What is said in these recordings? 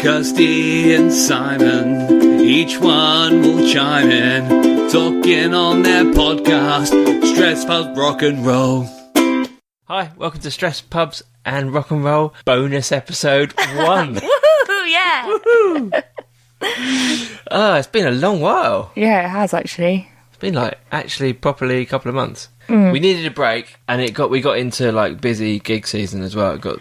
Kirsty and Simon, each one will chime in, talking on their podcast, Stress Pubs Rock and Roll. Hi, welcome to Stress Pubs and Rock and Roll bonus episode 1. Woohoo, yeah! Woohoo! It's been a long while. Yeah, it has actually. It's been actually properly a couple of months. We needed a break, and we got into busy gig season as well. It got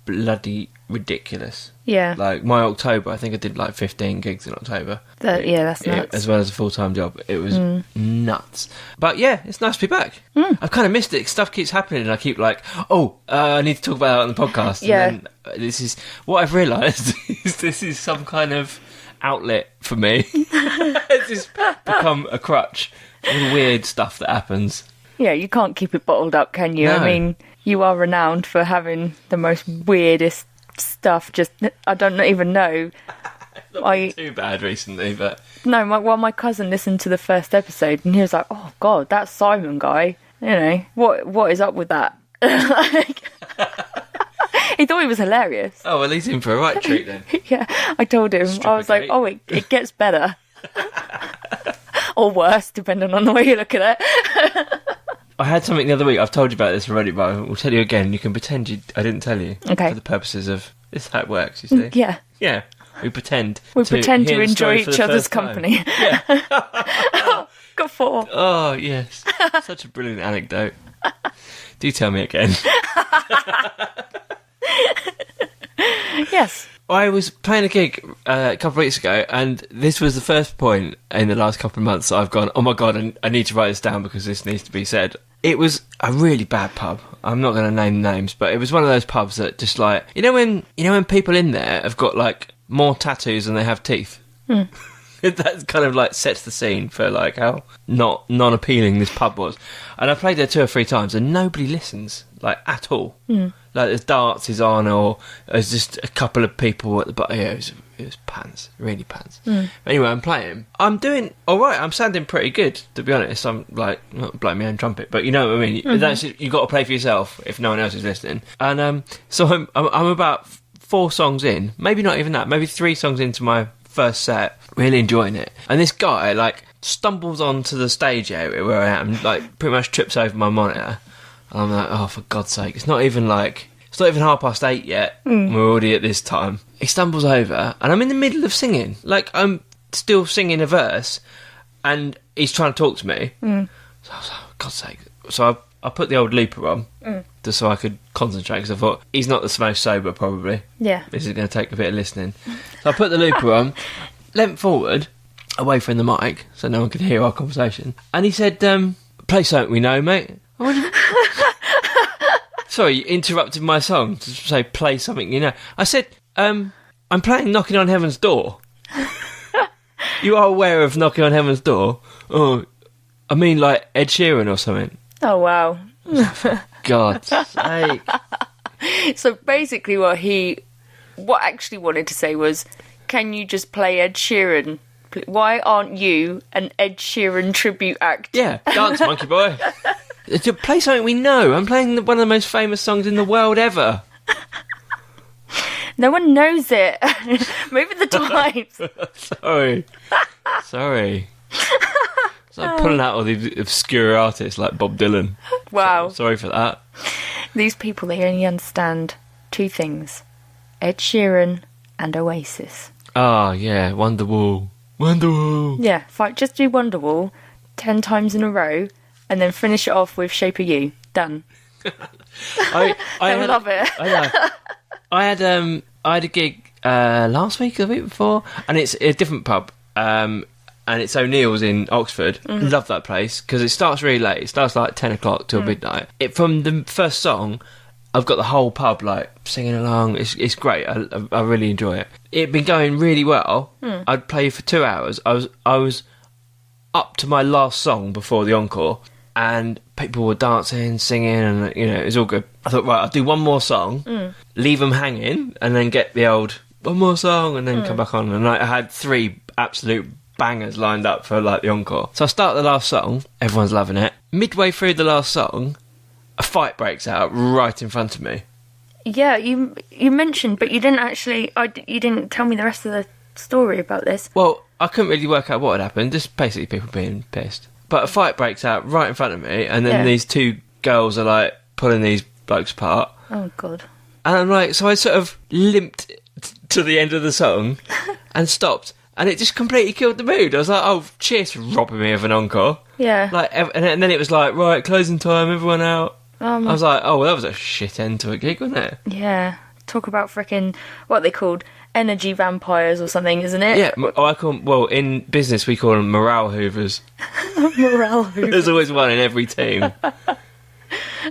bloody ridiculous. Yeah. My October, I think I did 15 gigs in October. That's nuts. As well as a full-time job. It was nuts. But yeah, it's nice to be back. I've kind of missed it. Stuff keeps happening and I keep I need to talk about it on the podcast. Yeah. And then this is, what I've realised is this is some kind of outlet for me. It's just become a crutch. All the weird stuff that happens. Yeah, you can't keep it bottled up, can you? No. I mean, you are renowned for having the most weirdest stuff. Just, I don't even know. Not been too bad recently, but... No, my cousin listened to the first episode and he was like, oh, God, that Simon guy. You know, what is up with that? He thought he was hilarious. Oh, well, he's in for a right treat then. Yeah, I told him. I was like, oh, it gets better. Or worse, depending on the way you look at it. I had something the other week. I've told you about this already, but I will tell you again. You can pretend I didn't tell you. Okay. For the purposes of... This is how it works, you see. Yeah. Yeah. We pretend To hear the enjoy story for each the other's first time. company. Yeah. Got 4. Oh, yes. Such a brilliant anecdote. Do tell me again. Yes. I was playing a gig a couple of weeks ago, and this was the first point in the last couple of months that I've gone, oh my God, I need to write this down because this needs to be said. It was a really bad pub. I'm not going to name names, but it was one of those pubs that just you know when people in there have got more tattoos than they have teeth? That kind of sets the scene for how non-appealing this pub was. And I played there 2 or 3 times and nobody listens, at all. There's darts is on, or there's just a couple of people at the bar. Yeah, it was pants, really pants. Anyway, I'm playing. I'm doing all right. I'm sounding pretty good, to be honest. I'm not blowing my own trumpet, but you know what I mean. That's you got to play for yourself if no one else is listening. And so I'm about 4 songs in, maybe not even that, maybe 3 songs into my first set, really enjoying it. And this guy stumbles onto the stage area where I am, pretty much trips over my monitor. And I'm like, oh, for God's sake, it's not even 8:30 yet. We're already at this time. He stumbles over, and I'm in the middle of singing. I'm still singing a verse, and he's trying to talk to me. So I was like, for God's sake. So I put the old looper on, just so I could concentrate, because I thought, he's not the most sober, probably. Yeah. This is going to take a bit of listening. So I put the looper on, leant forward, away from the mic, so no one could hear our conversation. And he said, play something we know, mate. I went, sorry, you interrupted my song to say play something you know. I said, I'm playing Knocking on Heaven's Door. You are aware of Knocking on Heaven's Door? Oh, I mean Ed Sheeran or something. Oh, wow. God's sake. So basically what actually wanted to say was, can you just play Ed Sheeran? Why aren't you an Ed Sheeran tribute act? Yeah, dance, monkey boy. To play something we know. I'm playing one of the most famous songs in the world ever. No one knows it. Moving the times. Sorry. It's pulling out all these obscure artists like Bob Dylan. Wow. Sorry for that. These people, they only understand 2 things. Ed Sheeran and Oasis. Ah, yeah, Wonderwall. Wonderwall. Yeah, just do Wonderwall 10 times in a row and then finish it off with Shape of You. Done. I love it. I had a gig last week or the week before, and it's a different pub. And it's O'Neill's in Oxford. Love that place because it starts really late. It starts 10 o'clock till midnight. From the first song, I've got the whole pub singing along. It's great. I really enjoy it. It'd been going really well. I'd play for 2 hours. I was up to my last song before the encore, and people were dancing, singing, and it was all good. I thought, right, I'll do one more song, leave them hanging, and then get the old one more song, and then come back on. And I had 3 absolute bangers lined up for the encore. So I start the last song, everyone's loving it. Midway through the last song, a fight breaks out right in front of me. Yeah, you mentioned, but you didn't actually. You didn't tell me the rest of the story about this. Well, I couldn't really work out what had happened. Just basically people being pissed. But a fight breaks out right in front of me, and then Yeah. these two girls are like pulling these blokes apart. Oh God. And I'm like, so I sort of limped to the end of the song and stopped, and it just completely killed the mood. I was like, oh, cheers for robbing me of an encore. Yeah. Like, and then it was like, right, closing time, everyone out. I was like, oh, well, that was a shit end to a gig, wasn't it? Yeah. Talk about frickin' what they called energy vampires or something, isn't it? Yeah, I call 'em, well, in business we call them morale hoovers. Morale. There's always one in every team.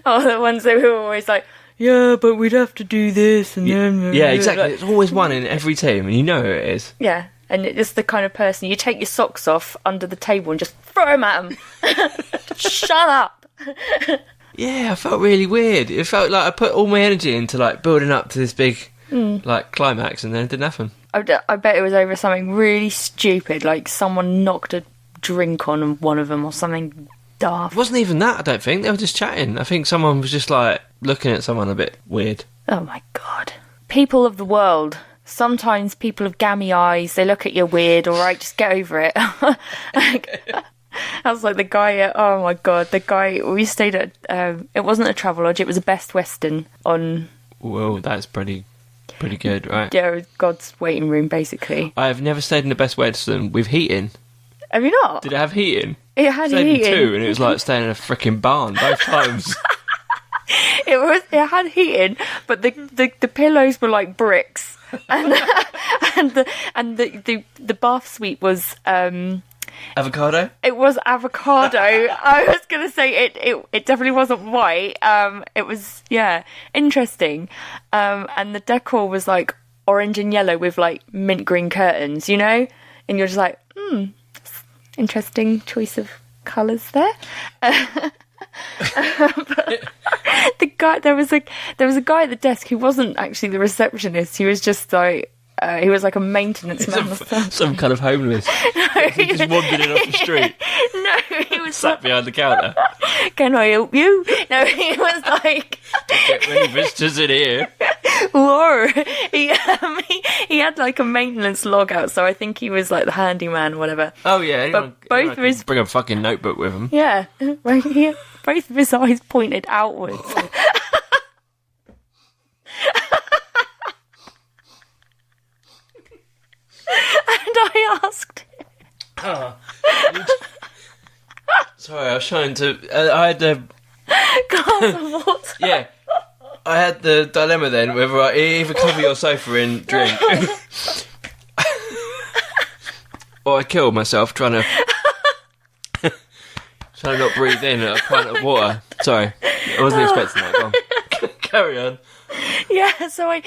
Oh, the ones that were always like, yeah, but we'd have to do this and then. Yeah, exactly. There's always one in every team, and you know who it is. Yeah, and it's the kind of person you take your socks off under the table and just throw them at them. Shut up. Yeah, I felt really weird. It felt like I put all my energy into like building up to this big like climax, and then it didn't happen. I bet it was over something really stupid, like someone knocked a drink on one of them or something daft. It wasn't even that, I don't think. They were just chatting. I think someone was just like looking at someone a bit weird. Oh my God. People of the world. Sometimes people have gammy eyes, they look at you weird, alright, just get over it. I was like the guy at, oh my God, the guy, we stayed at, it wasn't a Travelodge, it was a Best Western on... Whoa, that's pretty good, right? Yeah, it was God's waiting room, basically. I have never stayed in the Best Western with heating. Have you not? Did it have heating? It had Stayed in heating. 2, and it was like staying in a freaking barn both times. It had heating, but the pillows were like bricks, and the bath suite was Avocado? it was avocado. I was gonna say it definitely wasn't white. It was interesting, and the decor was like orange and yellow with like mint green curtains, you know, and you're just like, interesting choice of colours there. The guy, there was a guy at the desk who wasn't actually the receptionist. He was just like he was like a maintenance man or something. Some kind of homeless. He just wandered in off the street. No, he was Sat behind the counter. Can I help you? No, he was like, Get many visitors in here. whoa. He had like a maintenance log out, so I think he was like the handyman or whatever. Oh yeah, But both of his bring a fucking notebook with him. yeah, right here, both of his eyes pointed outwards. And I asked, Sorry, I was trying to. I had the glass of water. yeah. I had the dilemma then whether I either cover your sofa in drink, or I kill myself trying to not breathe in a pint of water. Sorry, I wasn't expecting that. Go on. Carry on. Yeah, so I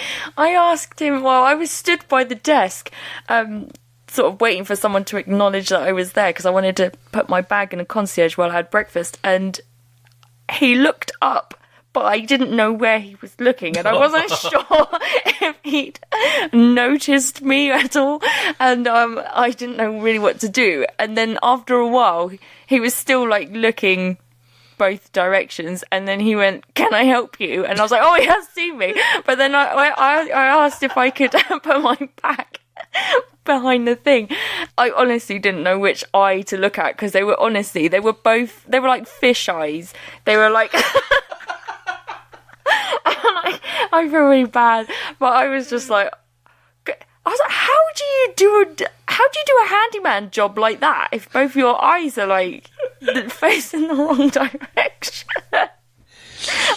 asked him while I was stood by the desk, sort of waiting for someone to acknowledge that I was there because I wanted to put my bag in a concierge while I had breakfast, and he looked up, but I didn't know where he was looking, and I wasn't sure if he'd noticed me at all, and I didn't know really what to do. And then after a while, he was still like looking both directions, and then he went, "Can I help you?" And I was like, "Oh, he has seen me." But then I asked if I could put my back behind the thing. I honestly didn't know which eye to look at because they were like fish eyes. They were like I feel really bad, but I was just like, I was like, how do you do a handyman job like that if both your eyes are like facing the wrong direction?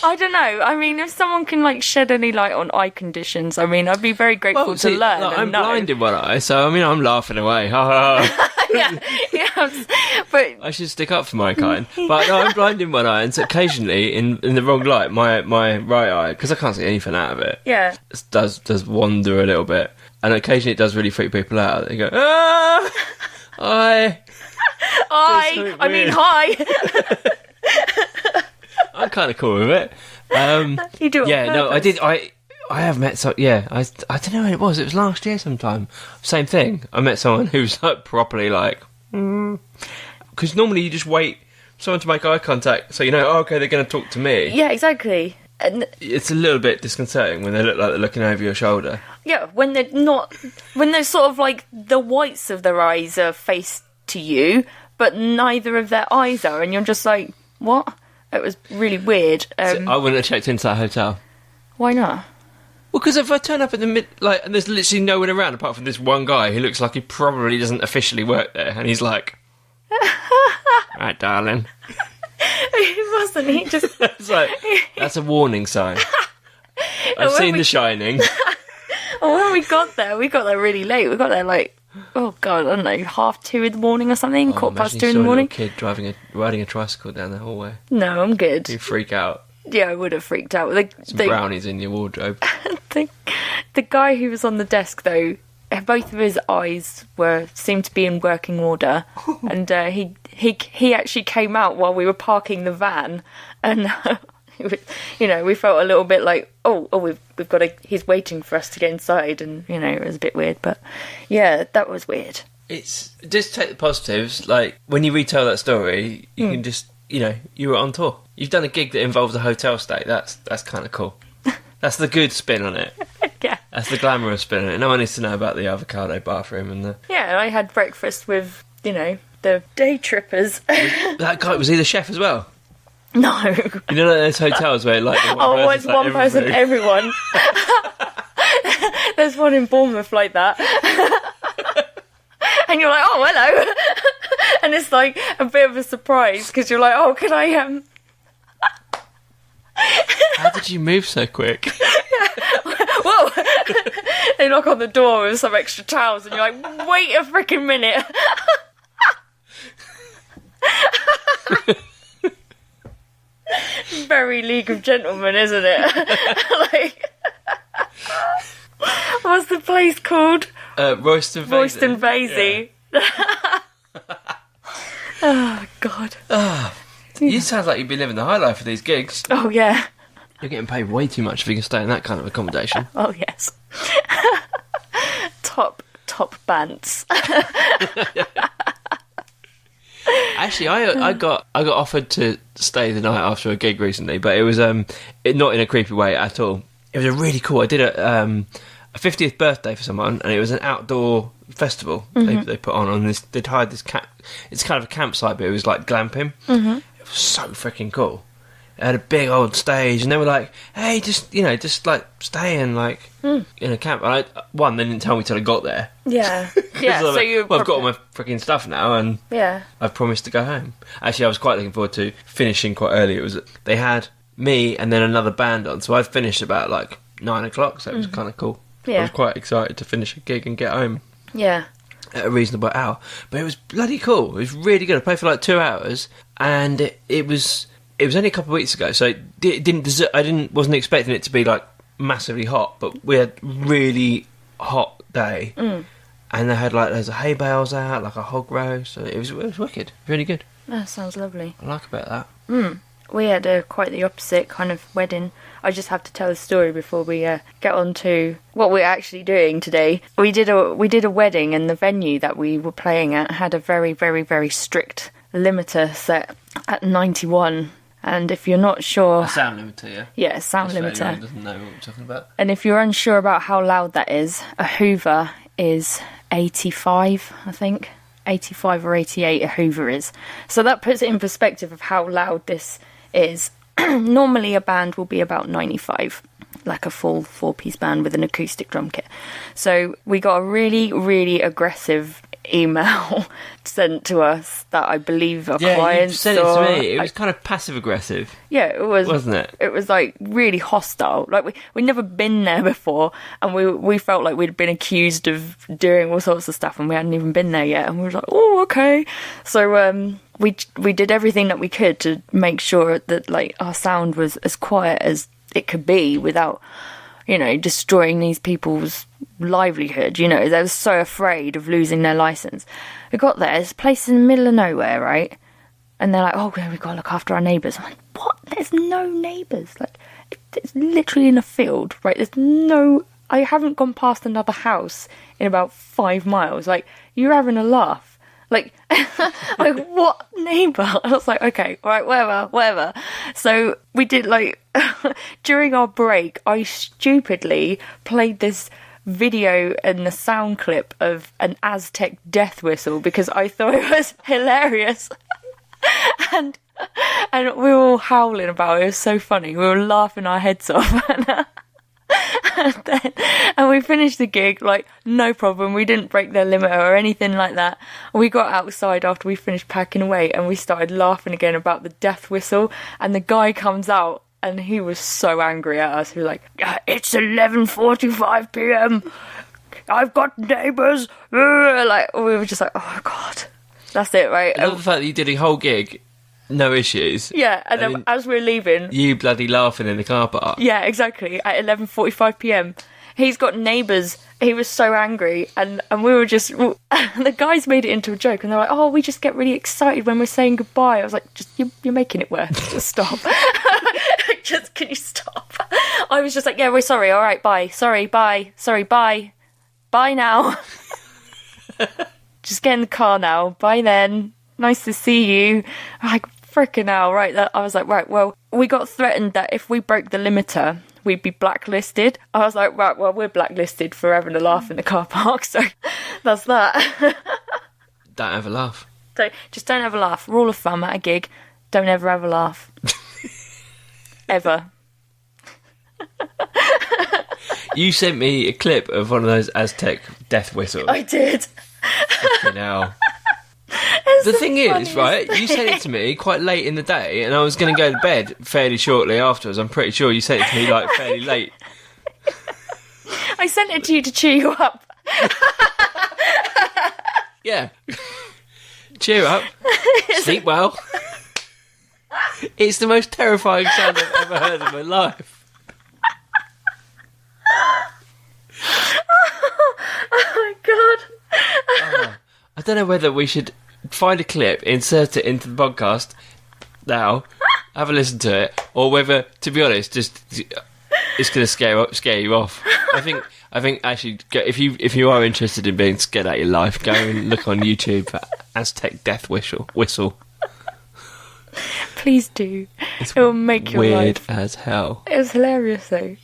I don't know. I mean, if someone can like shed any light on eye conditions, I mean, I'd be very grateful to learn. Like, and I'm know. blind in one eye, so I mean, I'm laughing away. yeah, but I should stick up for my kind. But no, I'm blind in one eye, and so occasionally, in the wrong light, my right eye, because I can't see anything out of it, yeah, does wander a little bit, and occasionally it does really freak people out. They go, ah, hi. I mean, hi. I'm kind of cool with it. You do it on Yeah, no, I purpose. did. I have met some. Yeah, I don't know when it was. It was last year sometime. Same thing. I met someone who's like properly like, because normally you just wait for someone to make eye contact, so you know, oh, okay, they're going to talk to me. Yeah, exactly. And It's a little bit disconcerting when they look like they're looking over your shoulder. yeah, when they're sort of like the whites of their eyes are faced to you, but neither of their eyes are, and you're just like, what? It was really weird. So I wouldn't have checked into that hotel. Why not? Well, because if I turn up in the and there's literally no one around apart from this one guy who looks like he probably doesn't officially work there, and he's like, right, darling. It wasn't. He just. It's like, that's a warning sign. I've seen The Shining. Well, when we got there really late. We got there like, oh god, I don't know, 1:30 in the morning or something, Oh, 2:15 in the morning. A kid riding a tricycle down the hallway. No, I'm good. You freak out. Yeah, I would have freaked out. Some brownies in your wardrobe. The guy who was on the desk, though, both of his eyes seemed to be in working order, and he actually came out while we were parking the van, and we felt a little bit like, we've got he's waiting for us to get inside, and it was a bit weird, but yeah, that was weird. It's just take the positives. Like when you retell that story, you can just you were on tour. You've done a gig that involves a hotel stay. That's kind of cool. That's the good spin on it. Yeah. That's the glamorous spin on it. No one needs to know about the avocado bathroom and the... Yeah, and I had breakfast with, the day trippers. That guy, was he the chef as well? No. You know those hotels where like... It's one person, everyone. There's one in Bournemouth like that. And you're like, oh, hello. And it's like a bit of a surprise because you're like, oh, can I... How did you move so quick? Whoa! They knock on the door with some extra towels, and you're like, wait a freaking minute. Very League of Gentlemen, isn't it? Like, what's the place called? Royston Vasey. Royston Vasey. Yeah. Oh, God. You sound like you've been living the high life for these gigs. Oh, yeah. You're getting paid way too much if you can stay in that kind of accommodation. Oh, yes. Top Bants. Actually, I got offered to stay the night after a gig recently, but it was not in a creepy way at all. It was a really cool. I did a 50th birthday for someone, and it was an outdoor festival they put on this. They'd hired this it's kind of a campsite, but it was like glamping. It was so freaking cool. It had a big old stage, and they were like, "Hey, just like stay in like in a camp." And they didn't tell me till I got there. Yeah, yeah. So I've got all my freaking stuff now, and yeah, I've promised to go home. Actually, I was quite looking forward to finishing quite early. They had me and then another band on, so I'd finished about like 9 o'clock. So it was kind of cool. Yeah. I was quite excited to finish a gig and get home. Yeah. At a reasonable hour, but it was bloody cool. It was really good. I played for like 2 hours, and it was only a couple of weeks ago, so I wasn't expecting it to be like massively hot, but we had really hot day, and they had like loads of hay bales out, like a hog roast. So it was wicked, really good. That sounds lovely. I like about that. We had quite the opposite kind of wedding. I just have to tell the story before we get on to what we're actually doing today. We did a wedding, and the venue that we were playing at had a very, very, very strict limiter set at 91. And if you're not sure... A sound limiter, yeah? Yeah, a sound Australia limiter. Doesn't know what we're talking about. And if you're unsure about how loud that is, a Hoover is 85, I think. 85 or 88 a Hoover is. So that puts it in perspective of how loud this is. Normally a band will be about 95, like a full 4-piece band with an acoustic drum kit. So we got a really, really aggressive email sent to us that I believe our clients you sent it to me. It was kind of passive aggressive. Yeah, it was, wasn't it? It was like really hostile. Like we'd never been there before, and we felt like we'd been accused of doing all sorts of stuff, and we hadn't even been there yet. And we were like, oh, okay. So we did everything that we could to make sure that like our sound was as quiet as it could be without, destroying these people's livelihood. They were so afraid of losing their license. We got there, it's a place in the middle of nowhere, right? And they're like, oh, we've got to look after our neighbours. I'm like, what? There's no neighbours. Like, it's literally in a field, right? I haven't gone past another house in about 5 miles. Like, you're having a laugh. Like, like what neighbour? I was like, okay, all right, whatever. So we did like, during our break, I stupidly played this video and the sound clip of an Aztec death whistle because I thought it was hilarious. and we were all howling about it. It was so funny. We were laughing our heads off. And we finished the gig, like, no problem. We didn't break their limiter or anything like that. We got outside after we finished packing away and we started laughing again about the death whistle. And the guy comes out and he was so angry at us. He was like, it's 11:45 p.m. I've got neighbours. Like, we were just like, oh, God. That's it, right? I love the fact that you did a whole gig, no issues. Yeah, and then as we were leaving... You bloody laughing in the car park. Yeah, exactly, at 11:45 p.m. He's got neighbours. He was so angry, and we were just... And the guys made it into a joke, and they're like, oh, we just get really excited when we're saying goodbye. I was like, you're making it worse. Just stop. Can you stop? I was just like, yeah, we're sorry, all right, bye. Sorry, bye. Sorry, bye. Bye now. Just get in the car now. Bye then. Nice to see you. I'm like, frickin' hell, right? I was like, right, well, we got threatened that if we broke the limiter, we'd be blacklisted. I was like, right, well, we're blacklisted for having a laugh in the car park, so that's that. Don't have a laugh. So just don't have a laugh. Rule of thumb at a gig, don't ever have a laugh. Ever. You sent me a clip of one of those Aztec death whistles. I did. Fucking hell. The thing is, right, you sent it to me quite late in the day, and I was going to go to bed fairly shortly afterwards. I'm pretty sure you sent it to me, like, fairly late. I sent it to you to cheer you up. Yeah. Cheer up. Sleep well. It's the most terrifying sound I've ever heard in my life. Oh my God. I don't know whether we should find a clip, insert it into the podcast now, have a listen to it, or whether, to be honest, just it's going to scare you off. I think actually, if you are interested in being scared out of your life, go and look on YouTube for Aztec death whistle. Please do. It will make your weird life as hell. It was hilarious though.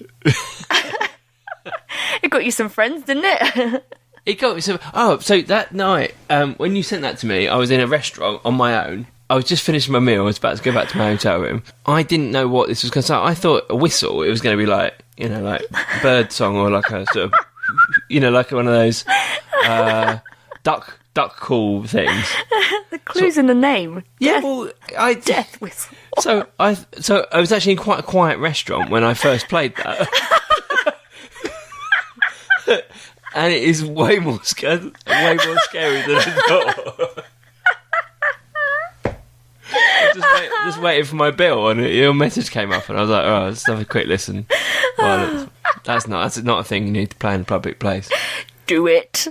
It got you some friends, didn't it? It got me some... Oh, so that night, when you sent that to me, I was in a restaurant on my own. I was just finishing my meal. I was about to go back to my hotel room. I didn't know what this was going to sound. I thought a whistle, it was going to be like, you know, like bird song or like a sort of, you know, like one of those duck call things. The clue's in the name. Yeah, well, Death whistle. So I was actually in quite a quiet restaurant when I first played that. And it is way more scary than I thought. Just waiting for my bill, and your message came up, and I was like, "Oh, let's have a quick listen." Well, that's not a thing you need to play in a public place. Do it.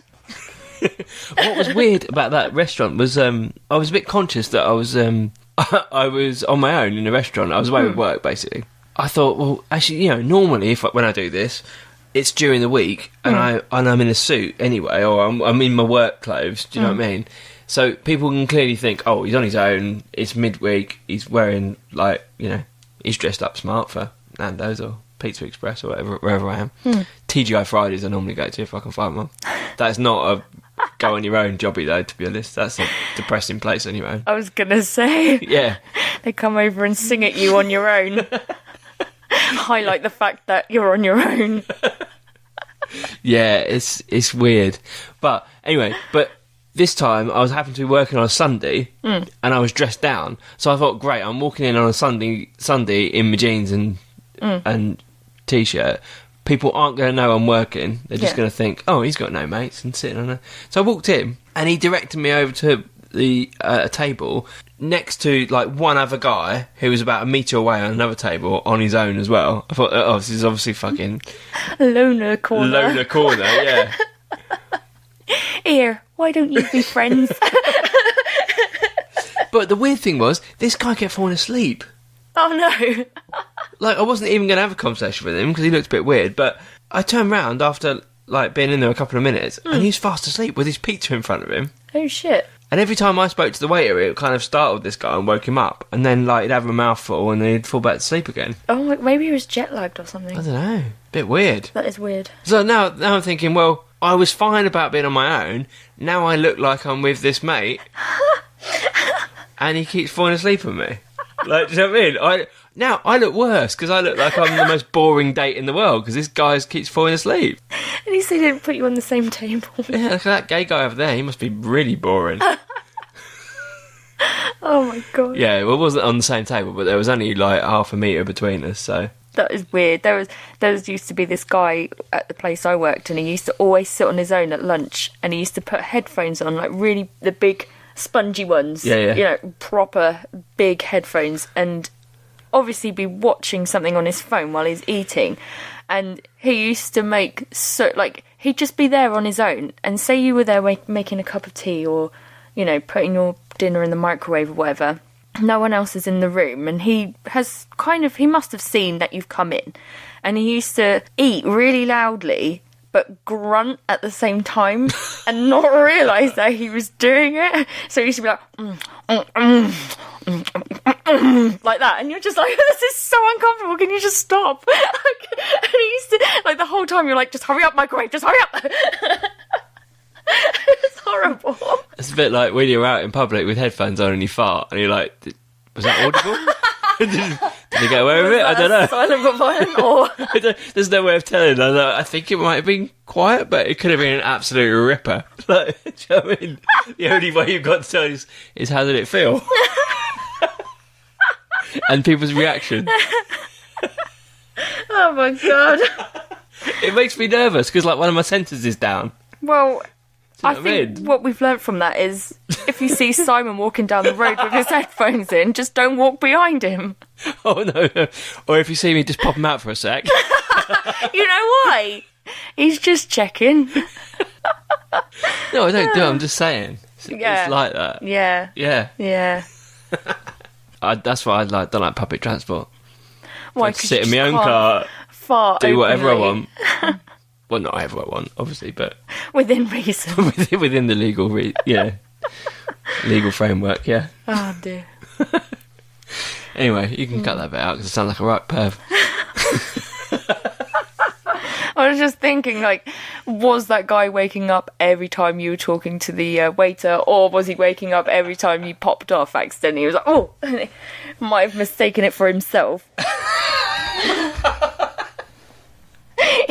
What was weird about that restaurant was I was a bit conscious that I was I was on my own in a restaurant. I was away with work, basically. I thought, well, actually, you know, normally when I do this, it's during the week, and I'm in a suit anyway, or I'm in my work clothes. Do you know what I mean? So people can clearly think, oh, he's on his own. It's midweek. He's wearing, like, you know, he's dressed up smart for Nando's or Pizza Express or wherever I am. TGI Fridays I normally go to if I can find one. That's not a go on your own jobby though, to be honest. That's a depressing place on your own. I was gonna say. Yeah. They come over and sing at you on your own. Highlight the fact that you're on your own. Yeah, it's weird. But anyway, this time I was happened to be working on a Sunday and I was dressed down. So I thought, great, I'm walking in on a Sunday in my jeans and t-shirt. People aren't going to know I'm working. They're just going to think, oh, he's got no mates and sitting on a... So I walked in and he directed me over to the a table next to like one other guy who was about a metre away on another table on his own as well. I thought, oh, this is obviously fucking... Loner corner. Loner corner, yeah. Here, why don't you be friends? But the weird thing was, this guy kept falling asleep. Oh no. Like, I wasn't even going to have a conversation with him because he looked a bit weird, but I turned round after like being in there a couple of minutes and he's fast asleep with his pizza in front of him. Oh shit. And every time I spoke to the waiter, it kind of startled this guy and woke him up. And then, like, he'd have a mouthful and then he'd fall back to sleep again. Oh, maybe he was jet lagged or I something. don't know. Bit weird. That is weird. So now I'm thinking, well, I was fine about being on my own. Now I look like I'm with this mate. And he keeps falling asleep on me. Like, do you know what I mean? Now I look worse because I look like I'm the most boring date in the world because this guy keeps falling asleep. At least they didn't put you on the same table. Yeah, look at that gay guy over there. He must be really boring. Oh my god. Yeah, well, it wasn't on the same table, but there was only like half a metre between us, so... That is weird. There used to be this guy at the place I worked, and he used to always sit on his own at lunch, and he used to put headphones on, like really the big spongy ones. Yeah. You know, proper big headphones, and obviously be watching something on his phone while he's eating. And he used to make he'd just be there on his own, and say you were there making a cup of tea or, you know, putting your dinner in the microwave or whatever. No one else is in the room, and he must have seen that you've come in, and he used to eat really loudly but grunt at the same time and not realise that he was doing it. So he used to be like like that, and you're just like, this is so uncomfortable, can you just stop? And he used to, like, the whole time you're like, just hurry up, microwave, just hurry up. It's horrible. It's a bit like when you're out in public with headphones on and you fart, and you're like, was that audible? did you get away with it? I don't know. Silent but violent, or... There's no way of telling. I think it might have been quiet, but it could have been an absolute ripper. Like, do you know what I mean? The only way you've got to tell is how did it feel? And people's reaction. Oh my god. It makes me nervous, because like one of my senses is down. Well... Do you I know think mean? what we've learnt from that is if you see Simon walking down the road with his headphones in, just don't walk behind him. Oh, no. Or if you see me, just pop them out for a sec. You know why? He's just checking. No, I don't do it. I'm just saying. It's like that. Yeah. Yeah. Yeah. That's why I don't like public transport. Why? I can sit in my own car, Fart do whatever I openly. want. Well, not whatever I want, obviously, but Within reason. within the legal, legal framework. Yeah. Oh dear. Anyway, you can cut that bit out because I sound like a right perv. I was just thinking, like, was that guy waking up every time you were talking to the waiter, or was he waking up every time you popped off accidentally? He was like, oh, and he might have mistaken it for himself.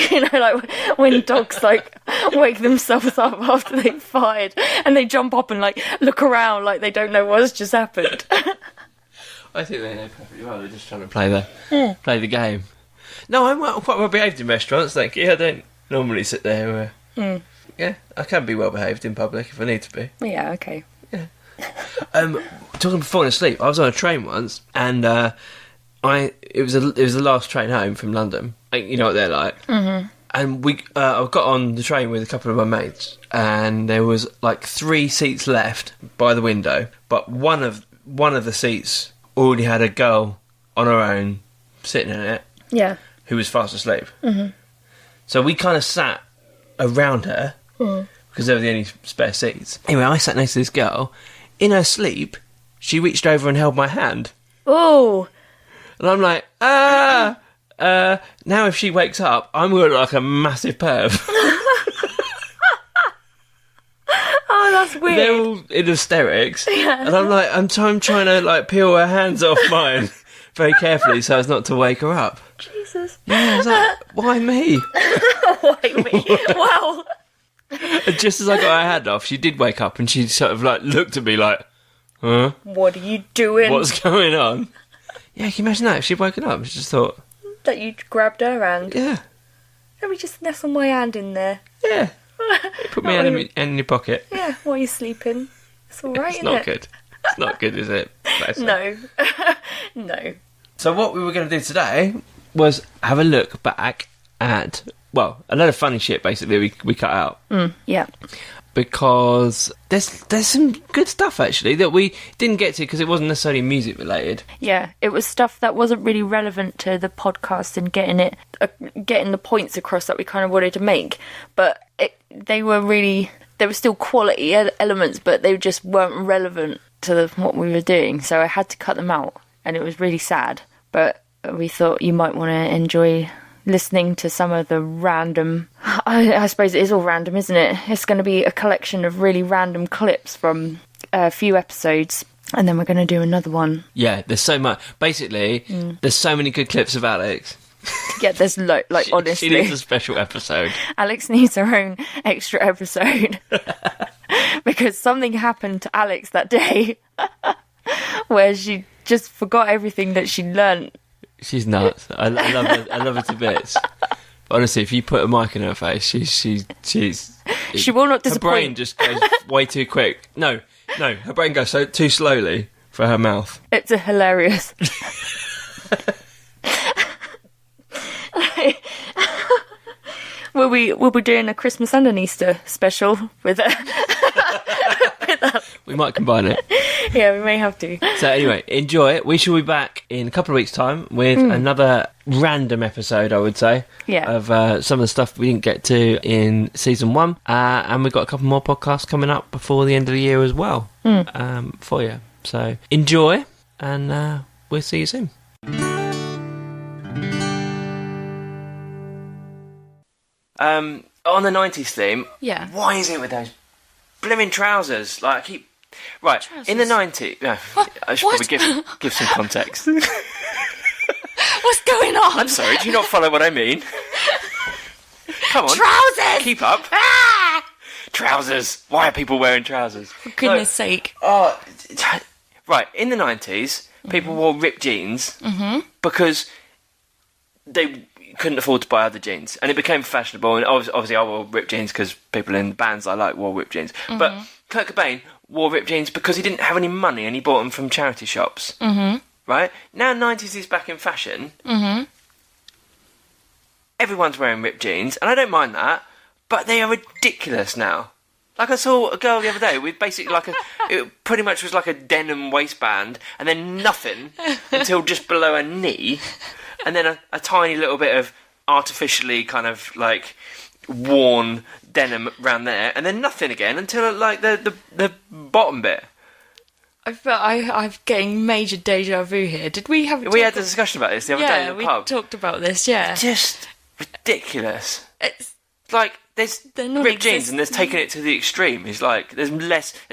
You know, like when dogs like wake themselves up after they've fired, and they jump up and like look around like they don't know what's just happened. I think they know perfectly well. They're just trying to play the game. No, I'm quite well behaved in restaurants. Thank you. I don't normally sit there. Yeah, I can be well behaved in public if I need to be. Yeah, okay. Talking about falling asleep, I was on a train once, and it was the last train home from London. You know what they're like. Mm-hmm. And I got on the train with a couple of my mates, and there was like 3 seats left by the window, but one of the seats already had a girl on her own sitting in it. Yeah. Who was fast asleep. Mm-hmm. So we kind of sat around her because they were the only spare seats. Anyway, I sat next to this girl. In her sleep, she reached over and held my hand. Oh. And I'm like, now if she wakes up, I'm going to look like a massive perv. Oh, that's weird. They're all in hysterics. Yeah. And I'm like, I'm trying to like peel her hands off mine very carefully so as not to wake her up. Jesus. Yeah, I was like, why me? Why me? Wow. And just as I got her hand off, she did wake up and she sort of like looked at me like, huh? What are you doing? What's going on? Yeah, can you imagine that? If she'd woken up, she just thought... That you grabbed her hand? Yeah. Let me just nestle my hand in there. Yeah. Put my hand in your pocket. Yeah, while you're sleeping. It's alright, It's isn't not it? good. It's not good, is it? Bless her. No. No. So what we were going to do today was have a look back at, well, a load of funny shit, basically, we cut out. Yeah. because there's some good stuff actually that we didn't get to because it wasn't necessarily music related. Yeah, it was stuff that wasn't really relevant to the podcast and getting the points across that we kind of wanted to make. But they were still quality elements, but they just weren't relevant to what we were doing. So I had to cut them out, and it was really sad. But we thought you might want to enjoy listening to some of the random... I suppose it is all random, isn't it? It's going to be a collection of really random clips from a few episodes, and then we're going to do another one. Yeah, there's so much. Basically, there's so many good clips of Alex. Yeah, there's honestly. She needs a special episode. Alex needs her own extra episode. Because something happened to Alex that day where she just forgot everything that she learnt. She's nuts. I love her. I love her to bits. Honestly, if you put a mic in her face, she's she will not disappoint. Her brain just goes way too quick. No, her brain goes too slowly for her mouth. It's hilarious. We'll be doing a Christmas and an Easter special with it. We might combine it. Yeah, we may have to. So anyway, enjoy it. We shall be back in a couple of weeks' time with another random episode, I would say, of some of the stuff we didn't get to in season 1. And we've got a couple more podcasts coming up before the end of the year as well for you. So enjoy, and we'll see you soon. On the 90s theme, why is it with those blooming trousers? Like, I keep... Right, trousers. In the 90s... No, I should probably give some context. What's going on? I'm sorry, do you not follow what I mean? Come on. Trousers! Keep up. Ah! Trousers! Why are people wearing trousers? For goodness sake. Right, in the 90s, people wore ripped jeans because they couldn't afford to buy other jeans, and it became fashionable. And obviously I wore ripped jeans because people in bands I like wore ripped jeans, but Kurt Cobain wore ripped jeans because he didn't have any money and he bought them from charity shops. Right now 90s is back in fashion. Everyone's wearing ripped jeans, and I don't mind that, but they are ridiculous now. Like, I saw a girl the other day with basically it pretty much was like a denim waistband and then nothing until just below her knee, and then a tiny little bit of artificially kind of like worn denim around there, and then nothing again until like the bottom bit. I'm getting major deja vu here. Did we have? We had a discussion about this the other day in the pub. We talked about this. Yeah, just ridiculous. It's like there's ripped jeans, and there's taken it to the extreme. It's like there's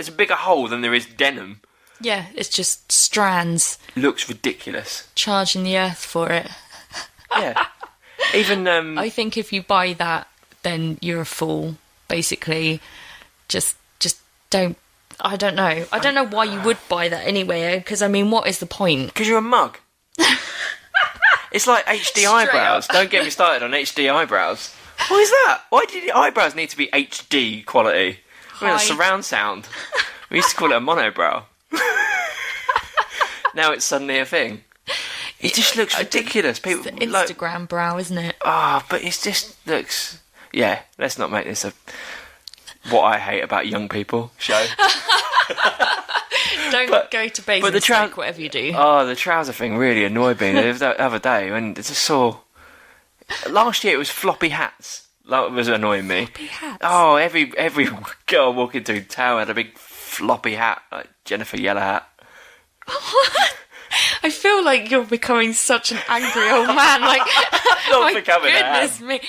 a bigger hole than there is denim. Yeah, it's just strands. Looks ridiculous. Charging the earth for it. Yeah. Even I think if you buy that, then you're a fool. Basically, just don't. I don't know. I don't know why you would buy that anyway. Because I mean, what is the point? Because you're a mug. It's like HD eyebrows. Don't get me started on HD eyebrows. What is that? Why did the eyebrows need to be HD quality? I mean, surround sound. We used to call it a monobrow. Now it's suddenly a thing. It just looks ridiculous. People, it's the Instagram brow, isn't it? But it just looks... Yeah, let's not make this a what I hate about young people show. Don't go to base mistake, whatever you do. Oh, the trouser thing really annoyed me the other day when I just saw... Last year it was floppy hats. That was annoying me. Floppy hats? Oh, every girl walking through town had a big floppy hat, like Jennifer Yellow hat. What? I feel like you're becoming such an angry old man. Like, not becoming goodness me,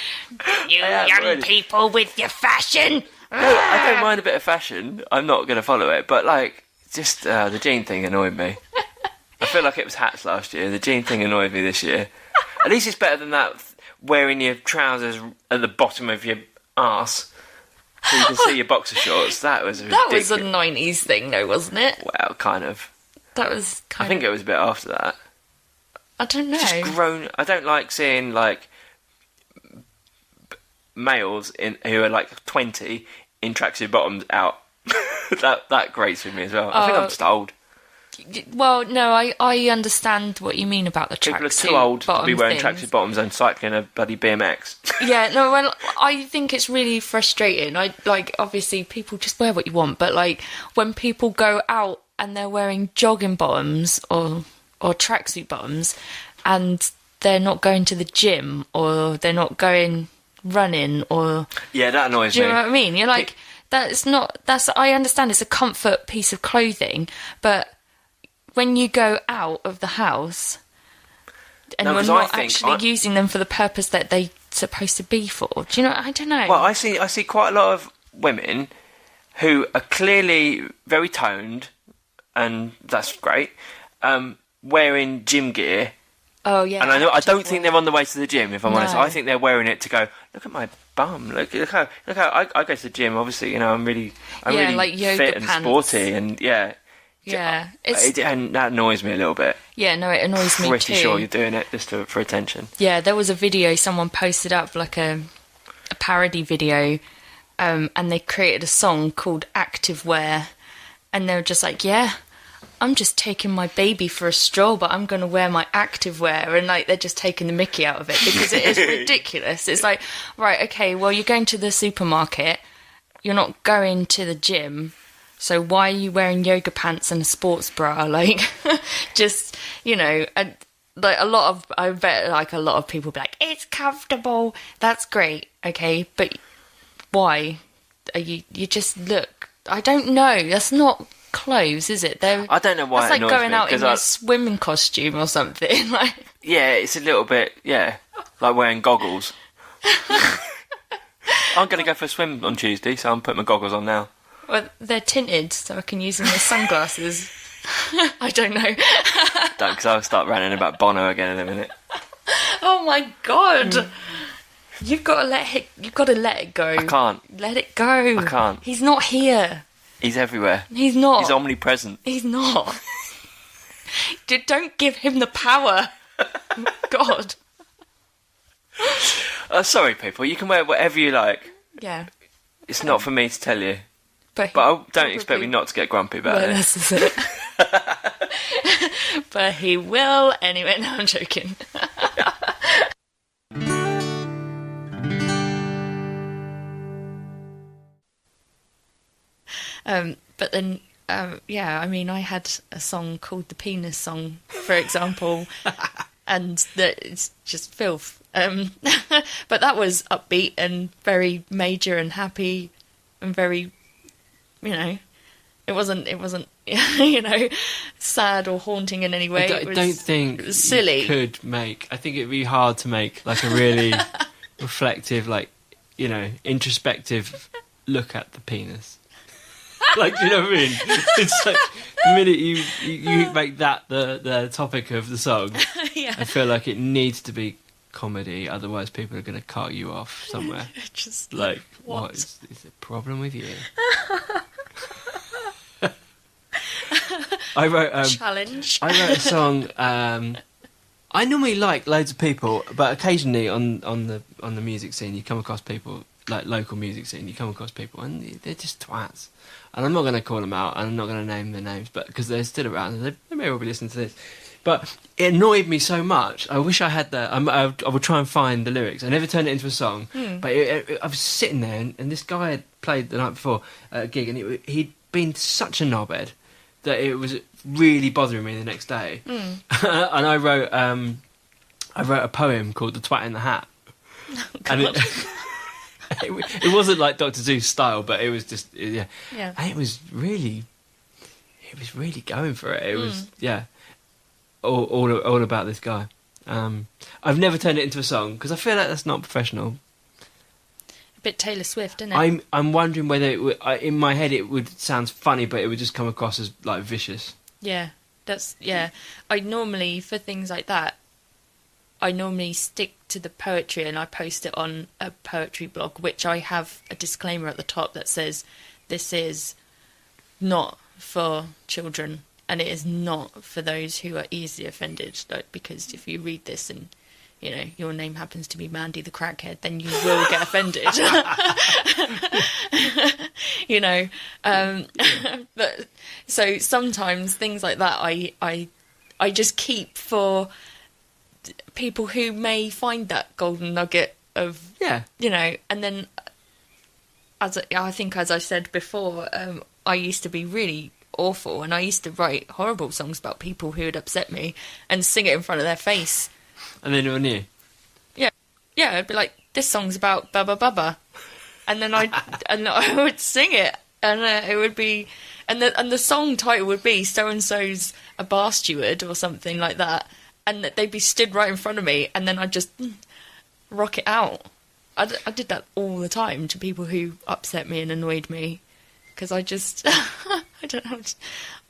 you young people with your fashion. No, I don't mind a bit of fashion. I'm not going to follow it, but like, just the jean thing annoyed me. I feel like it was hats last year. The jean thing annoyed me this year. At least it's better than that wearing your trousers at the bottom of your arse so you can see your boxer shorts. That was ridiculous. That was a 90s thing, though, wasn't it? Well, kind of. That was kind of... I think it was a bit after that. I don't know. Just grown... I don't like seeing, like, males who are, like, 20 in tracksuit bottoms out. that grates with me as well. I think I'm just old. Well, no, I understand what you mean about the tracksuit. People are too old to be wearing tracksuit bottoms and cycling a bloody BMX. Yeah, no, well, I think it's really frustrating. Obviously people just wear what you want, but like when people go out and they're wearing jogging bottoms or tracksuit bottoms and they're not going to the gym or they're not going running or... Yeah, that annoys Do you me. know what I mean? You're like, I understand it's a comfort piece of clothing, but when you go out of the house and No, you're 'cause I not think actually using them for the purpose that they're supposed to be for, do you know? I don't know. Well, I see quite a lot of women who are clearly very toned, and that's great, wearing gym gear. Oh yeah, And I don't think they're on the way to the gym. If I'm honest, No. I think they're wearing it to go. Look at my bum. Look how I go to the gym. Obviously, I'm really like yoga fit and pants. sporty, and yeah, and that annoys me a little bit. yeah. No, it annoys me Pretty too. sure you're doing it just for attention. Yeah, there was a video someone posted up, like a parody video, and they created a song called Activewear, and they were just like, yeah, I'm just taking my baby for a stroll, but I'm going to wear my activewear, and like they're just taking the mickey out of it because it is ridiculous. It's like, right, okay, well, you're going to the supermarket, you're not going to the gym, so why are you wearing yoga pants and a sports bra? Like, just, and like I bet like a lot of people be like, it's comfortable, that's great, okay, but why are you just look, I don't know, that's not clothes, is it? I don't know why. That's like it annoys going me, out in 'cause your swimming costume or something. Like, yeah, it's a little bit, like wearing goggles. I'm going to go for a swim on Tuesday, so I'm putting my goggles on now. well, they're tinted, so I can use them as sunglasses. I don't know. Don't, because I'll start ranting about Bono again in a minute. Oh my god! You've got to let it. You've got to let it go. I can't. Let it go. I can't. He's not here. He's everywhere. He's not. He's omnipresent. He's not. Don't give him the power. God. Sorry, people. You can wear whatever you like. Yeah. It's not for me to tell you. But Don't expect me not to get grumpy about Well, it. this is it. But he will anyway. No, I'm joking. But then, I mean, I had a song called the Penis Song, for example, and that it's just filth. But that was upbeat and very major and happy and very, it wasn't, sad or haunting in any way. I don't think it was silly. you could make. I think it'd be hard to make like a really reflective, introspective look at the penis. Like, do you know what I mean? It's like the minute you make that the topic of the song, Yeah. I feel like it needs to be comedy, otherwise people are going to cut you off somewhere. Just Like, what? what is the problem with you? I wrote challenge. I wrote a song. I normally like loads of people, but occasionally on the music scene, you come across people, like local music scene, you come across people, and they're just twats. And I'm not going to call them out, and I'm not going to name their names, but because they're still around, and they may well be listening to this. But it annoyed me so much. I wish I had the. I would try and find the lyrics. I never turned it into a song. But I was sitting there, and this guy had played the night before at a gig, and he'd been such a knobhead that it was really bothering me the next day. And I wrote a poem called "The Twat in the Hat," and it wasn't like Dr. Seuss style, but it was just Yeah. and it was really going for it. It was all about this guy. I've never turned it into a song because I feel like that's not professional. A bit Taylor Swift, isn't it? I'm wondering whether it would, in my head it would sound funny, but it would just come across as like vicious. Yeah, I normally, for things like that, I normally stick to the poetry and I post it on a poetry blog, which I have a disclaimer at the top that says this is not for children and it is not for those who are easily offended. Like, because if you read this and your name happens to be Mandy the Crackhead, then you will get offended. But so sometimes things like that I just keep for people who may find that golden nugget of, Yeah. and then I think, as I said before, I used to be really awful, and I used to write horrible songs about people who had upset me and sing it in front of their face. And then anyone knew. Yeah, I'd be like, this song's about Bubba Bubba, and then I would sing it, and it would be, and the song title would be so and so's a bar steward or something like that, and they'd be stood right in front of me, and then I'd just rock it out. I did that all the time to people who upset me and annoyed me, because I just I don't know,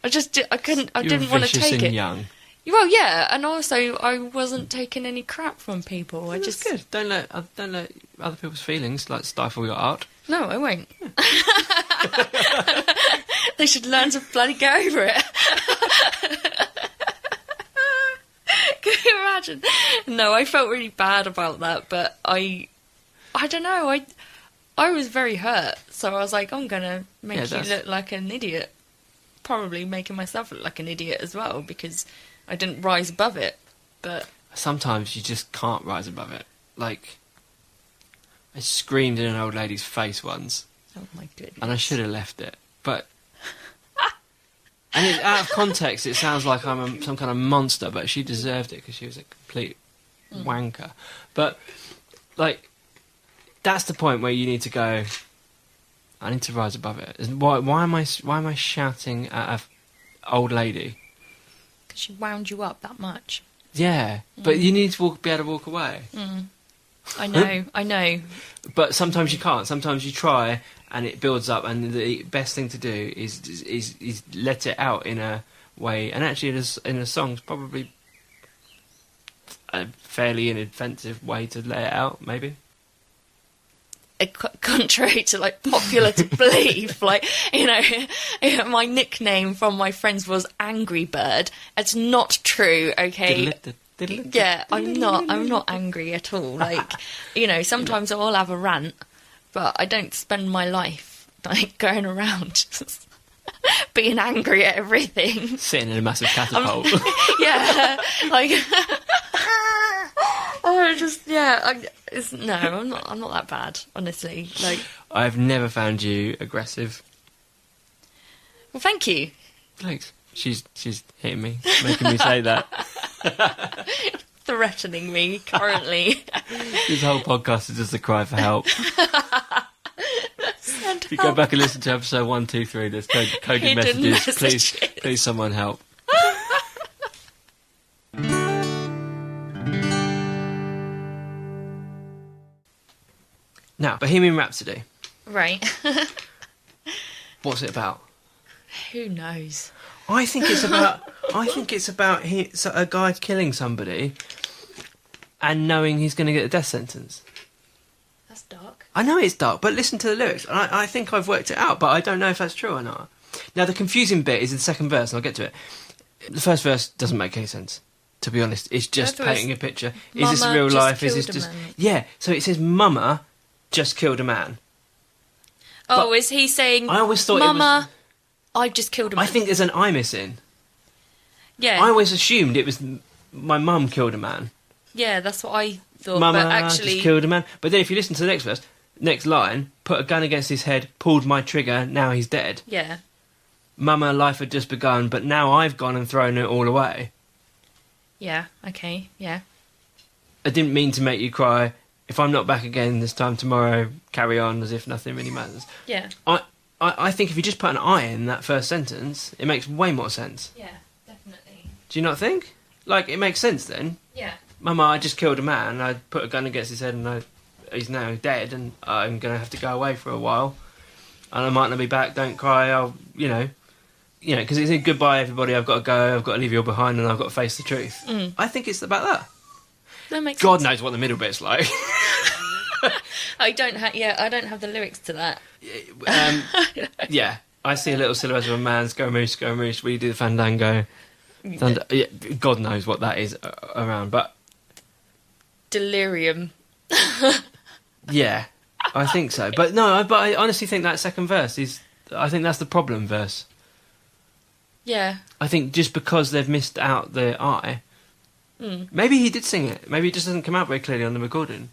I didn't want to take it. Young. Well, yeah, and also I wasn't taking any crap from people. I That's just good. Don't let other people's feelings stifle your art. No, I won't. They should learn to bloody get over it. Can you imagine? No, I felt really bad about that, but I don't know. I was very hurt, so I was like, I'm gonna make you look like an idiot. Probably making myself look like an idiot as well, because I didn't rise above it. But sometimes you just can't rise above it. Like, I screamed in an old lady's face once. Oh my goodness. And I should have left it. But... and out of context, it sounds like I'm some kind of monster, but she deserved it because she was a complete wanker. But, like, that's the point where you need to go, I need to rise above it. Why am I shouting at a old lady? Because she wound you up that much. Yeah, but you need to be able to walk away. I know. But sometimes you can't. Sometimes you try, and it builds up. And the best thing to do is let it out in a way. And actually, in a song's probably a fairly inoffensive way to let it out. Maybe. Contrary to popular belief, my nickname from my friends was Angry Bird. It's not true, okay? Yeah, I'm not angry at all. Sometimes I'll have a rant, but I don't spend my life going around being angry at everything. Sitting in a massive catapult. Yeah, I'm not that bad, honestly. I've never found you aggressive. Well, thank you. Thanks. She's hitting me, making me say that. Threatening me currently. This whole podcast is just a cry for help. If you go back and listen to episode 1, 2, 3, there's coded messages. Please, someone help. Now, Bohemian Rhapsody. Right. What's it about? Who knows? I think it's about a guy killing somebody and knowing he's going to get a death sentence. That's dark. I know it's dark, but listen to the lyrics. I think I've worked it out, but I don't know if that's true or not. Now, the confusing bit is in the second verse, and I'll get to it. The first verse doesn't make any sense, to be honest. It's just painting a picture. Is this real life? Is this just... Yeah, so it says, Mama just killed a man. Oh, but is he saying, I always thought Mama, I just killed a man? I think there's an I missing. Yeah. I always assumed it was my mum killed a man. Yeah, that's what I thought. Mama but actually... just killed a man. But then if you listen to the next verse, next line, put a gun against his head, pulled my trigger, now he's dead. Yeah. Mama, life had just begun, but now I've gone and thrown it all away. Yeah, okay, yeah. I didn't mean to make you cry. If I'm not back again this time tomorrow, carry on as if nothing really matters. Yeah. I think if you just put an I in that first sentence, it makes way more sense. Yeah, definitely. Do you not think? It makes sense then. Yeah. Mama, I just killed a man, I put a gun against his head and he's now dead, and I'm going to have to go away for a while. And I might not be back, don't cry, I'll, because it's a goodbye everybody, I've got to go, I've got to leave you all behind, and I've got to face the truth. I think it's about that. That makes God sense. knows what the middle bit's like. I don't have the lyrics to that. Yeah, I see a little silhouette of a man, Scaramouche, we do the fandango. Yeah, God knows what that is around, but... Delirium. Yeah, I think so. But no, but I honestly think that second verse I think that's the problem verse. Yeah. I think just because they've missed out the I... Maybe he did sing it. Maybe it just doesn't come out very clearly on the recording.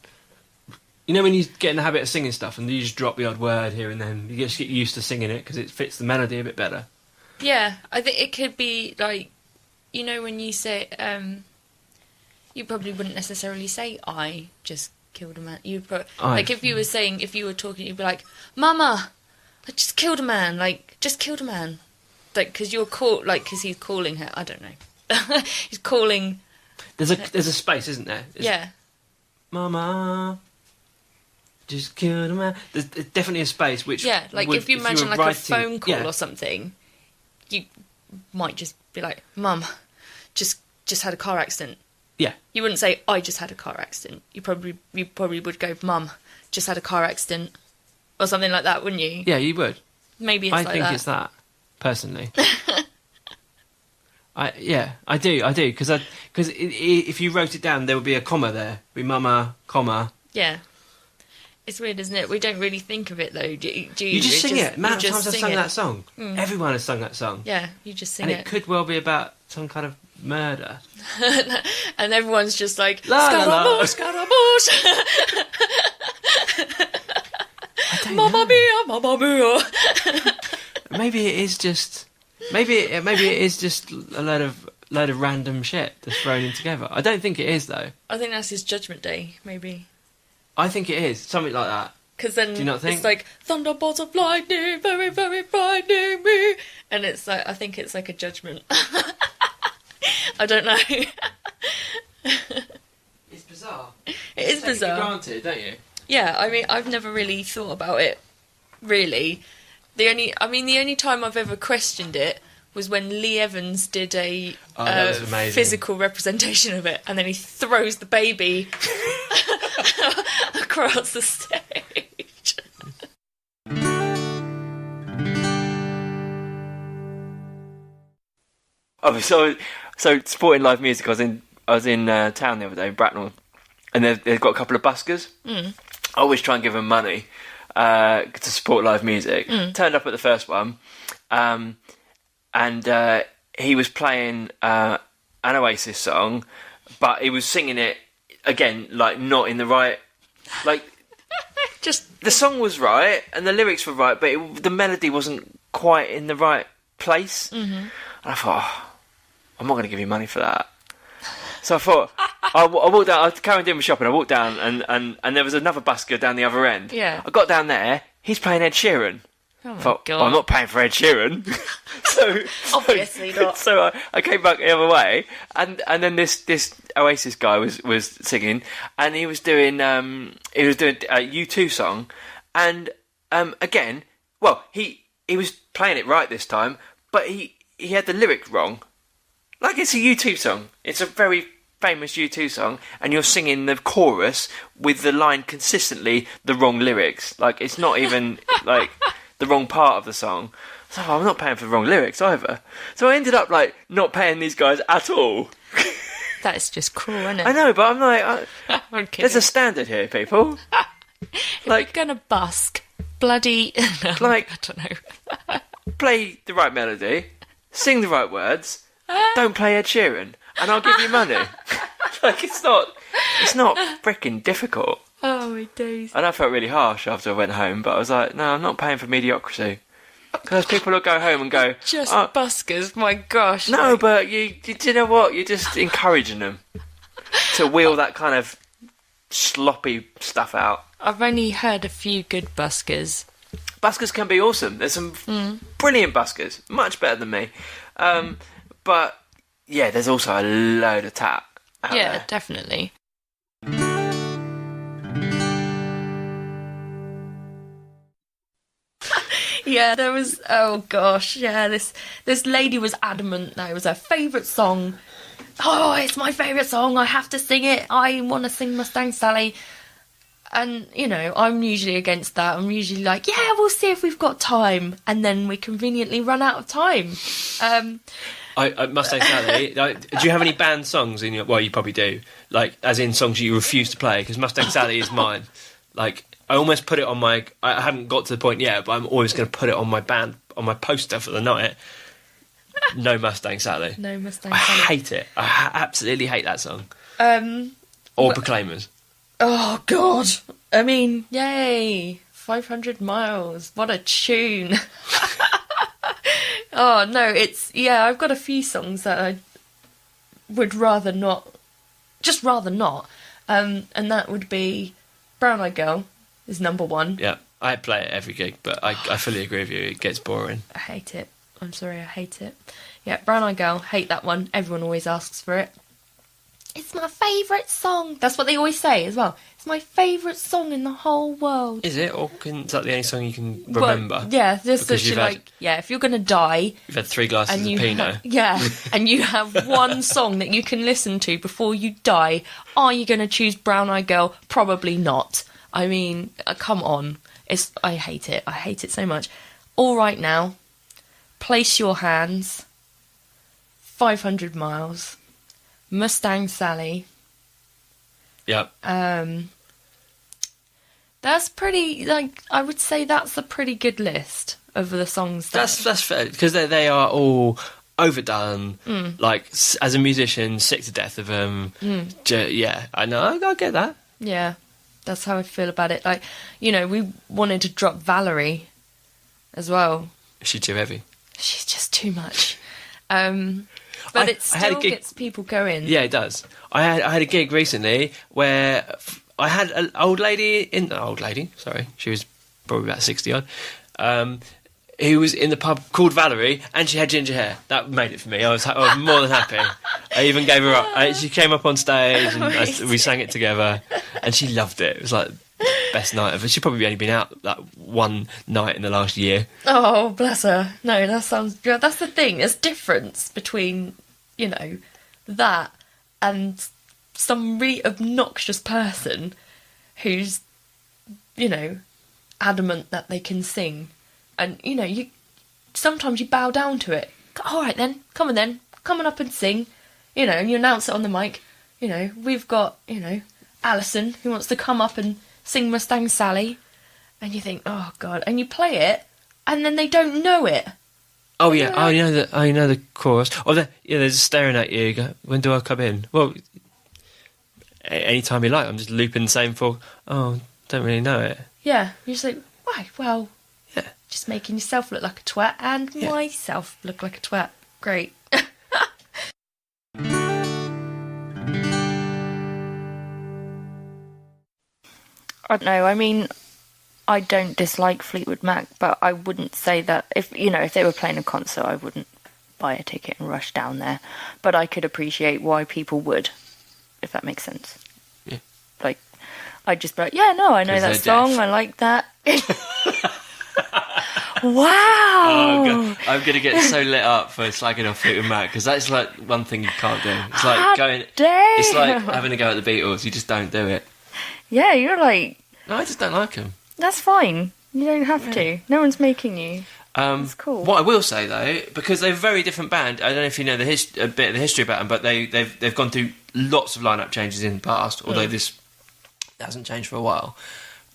You know when you get in the habit of singing stuff and you just drop the odd word here and then, you just get used to singing it because it fits the melody a bit better. Yeah, I think it could be like, you know, when you say, you probably wouldn't necessarily say, I just killed a man. Like, if you were talking, you'd be like, Mama, I just killed a man. Like, just killed a man. Like, because because he's calling her. I don't know. He's calling. There's a space, isn't there? Yeah. Mama, just killed a man. There's definitely a space which. Yeah, like if you imagine like a phone call or something, you might just be like, Mum, just had a car accident. Yeah. You wouldn't say, I just had a car accident. You probably would go, Mum, just had a car accident. Or something like that, wouldn't you? Yeah, you would. Maybe it's like that. I think it's that, personally. I do, because if you wrote it down, there would be a comma there. Be mama, comma. Yeah. It's weird, isn't it? We don't really think of it, though. Do you? You just sing it. Man, times I've sung that song. Mm. Everyone has sung that song. Yeah, you just sing it. And it could well be about some kind of murder. And everyone's just like, Scaramouche, Scaramouche. Mamma mia, mamma mia. Maybe it is just a load of random shit that's thrown in together. I don't think it is though. I think that's his Judgment Day, maybe. I think it is something like that. Because then do you not think? It's like thunderbolts of lightning, very very frightening me, and it's like I think it's like a judgment. I don't know. It's bizarre. It is bizarre. Take it for granted, don't you? Yeah, I mean, I've never really thought about it. Really, the only time I've ever questioned it was when Lee Evans did a physical representation of it, and then he throws the baby across the stage. Oh, so supporting live music. I was in town the other day in Bracknell, and they've got a couple of buskers. I always try and give them money to support live music. Turned up at the first one, and he was playing an Oasis song, but he was singing it again, like not in the right, like just the song was right and the lyrics were right, but the melody wasn't quite in the right place. And I thought, I'm not going to give you money for that. So I thought, I walked down, I carried on doing my shopping, I walked down and there was another busker down the other end. Yeah. I got down there, he's playing Ed Sheeran. Oh my God. God. Well, I'm not paying for Ed Sheeran. Obviously not. So I came back the other way, and then this Oasis guy was singing, and he was doing a U2 song, and again, well, he was playing it right this time, but he had the lyric wrong. Like, it's a U2 song. It's a very famous U2 song, and you're singing the chorus with the line consistently the wrong lyrics. Like, it's not even like the wrong part of the song. So I'm not paying for the wrong lyrics either. So I ended up like not paying these guys at all. That is just cruel, isn't it? I know, but I'm like, I'm kidding. there's a standard here, people. If you're gonna busk, bloody, no, like, I don't know. Play the right melody, sing the right words, don't play Ed Sheeran, and I'll give you money. Like, it's not freaking difficult. Oh my days. And I felt really harsh after I went home, but I was like, no, I'm not paying for mediocrity. Because people will go home and go, just buskers, my gosh. No, but do you know what? You're just encouraging them to wheel that kind of sloppy stuff out. I've only heard a few good buskers. Buskers can be awesome. There's some brilliant buskers, much better than me. But yeah, there's also a load of tat out there. Yeah, definitely. Yeah, there was. Oh gosh, yeah. This lady was adamant that it was her favourite song. Oh, it's my favourite song. I have to sing it. I want to sing Mustang Sally. And you know, I'm usually against that. I'm usually like, yeah, we'll see if we've got time, and then we conveniently run out of time. I Mustang Sally. Do you have any banned songs in your? Well, you probably do. Like, as in songs you refuse to play, because Mustang Sally is mine. Like, I almost put it on my. I haven't got to the point yet, but I'm always going to put it on my poster for the night. No Mustang Sally. No Mustang I Sally. hate it. I absolutely hate that song. Or Proclaimers. Oh God. I mean, yay, 500 miles. What a tune. Oh, no, I've got a few songs that I would rather not, and that would be Brown Eyed Girl is number one. Yeah, I play it every gig, but I fully agree with you. It gets boring. I hate it. I'm sorry, I hate it. Yeah, Brown Eyed Girl, hate that one. Everyone always asks for it. It's my favourite song. That's what they always say as well. It's my favourite song in the whole world. Is it? Or is that the only song you can remember? Well, yeah, just Because literally if you're going to die... You've had 3 glasses of Pinot. And you have one song that you can listen to before you die, are you going to choose Brown Eyed Girl? Probably not. I mean, come on. I hate it. I hate it so much. All Right Now, Place Your Hands, 500 Miles, Mustang Sally. Yep. That's pretty, I would say that's a pretty good list of the songs. That's fair, because they are all overdone. As a musician, sick to death of them. Yeah, I know, I get that. Yeah, that's how I feel about it. We wanted to drop Valerie as well. Is she too heavy? She's just too much. But it still gets people going. Yeah, it does. I had a gig recently where I had an old lady, sorry, she was probably about 60 odd, who was in the pub called Valerie, and she had ginger hair. That made it for me. I was more than happy. I even gave her up. She came up on stage and we sang it together, and she loved it. It was like best night of it. She'd probably only been out that one night in the last year. Oh, bless her. No, that's the thing. There's difference between, that and some really obnoxious person who's, adamant that they can sing. And, sometimes you bow down to it. All right then, come on up and sing. And you announce it on the mic. We've got, Alison who wants to come up and sing Mustang Sally, and you think, oh God, and you play it, and then they don't know it. Oh yeah, you know the chorus. Or they're just staring at you. Go, when do I come in? Well, anytime you like. I'm just looping the same for. Oh, don't really know it. Yeah, you're just like, why? Well, yeah, just making yourself look like a twat and myself look like a twat. Great. I don't know. I mean, I don't dislike Fleetwood Mac, but I wouldn't say that if they were playing a concert, I wouldn't buy a ticket and rush down there. But I could appreciate why people would, if that makes sense. Yeah. I'd just be like, yeah, no, I know that song. Deaf. I like that. Wow. Oh, I'm going to get so lit up for slagging off Fleetwood Mac, because that's like one thing you can't do. It's like it's like having a go at the Beatles. You just don't do it. Yeah, you're like... No, I just don't like them. That's fine. You don't have to. No one's making you. It's cool. What I will say, though, because they're a very different band, I don't know if you know a bit of the history about them, but they've gone through lots of lineup changes in the past, although this hasn't changed for a while.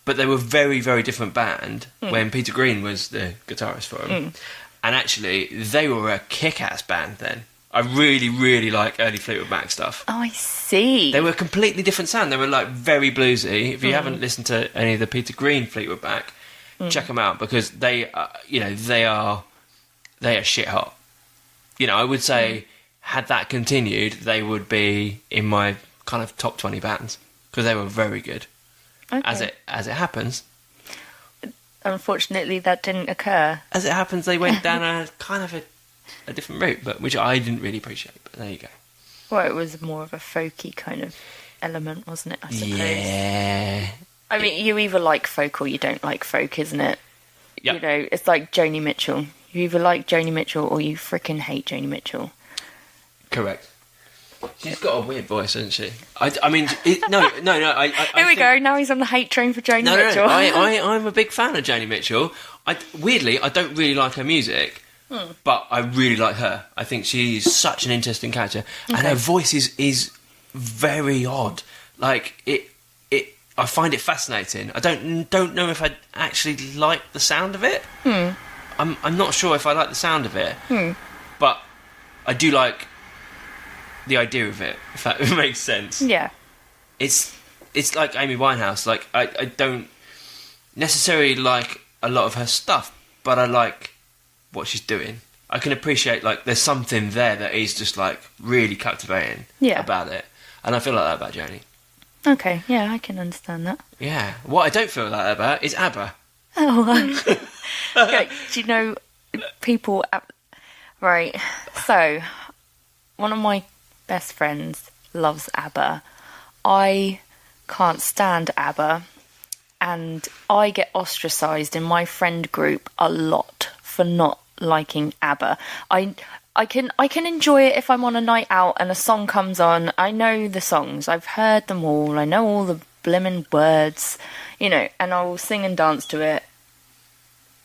But they were a very, very different band when Peter Green was the guitarist for them. And actually, they were a kick-ass band then. I really, really like early Fleetwood Mac stuff. Oh, I see. They were a completely different sound. They were very bluesy. If you haven't listened to any of the Peter Green Fleetwood Mac, check them out, because they are shit hot. I would say had that continued, they would be in my kind of top 20 bands, because they were very good. Okay. As it happens. Unfortunately, that didn't occur. As it happens, they went down a kind of a different route, but which I didn't really appreciate. But there you go. Well, it was more of a folky kind of element, wasn't it? I suppose. Yeah. I mean, you either like folk or you don't like folk, isn't it? Yep. It's like Joni Mitchell. You either like Joni Mitchell or you freaking hate Joni Mitchell. Correct. She's got a weird voice, hasn't she? I mean, no. Here we go. Now he's on the hate train for Joni Mitchell. No. I'm a big fan of Joni Mitchell. Weirdly, I don't really like her music. But I really like her. I think she's such an interesting character, and her voice is very odd. I find it fascinating. I don't know if I actually like the sound of it. I'm not sure if I like the sound of it, but I do like the idea of it. If that makes sense. Yeah. It's it's like Amy Winehouse. Like I don't necessarily like a lot of her stuff, but I like what she's doing. I can appreciate, like, there's something there that is just, like, really captivating about it. And I feel like that about Joni. Okay, yeah, I can understand that. Yeah. What I don't feel like that about is ABBA. Oh, okay. Do you know people... Right, so, one of my best friends loves ABBA. I can't stand ABBA, and I get ostracised in my friend group a lot for not liking ABBA. I can enjoy it if I'm on a night out and a song comes on. I know the songs. I've heard them all. I know all the blimmin' words, you know, and I will sing and dance to it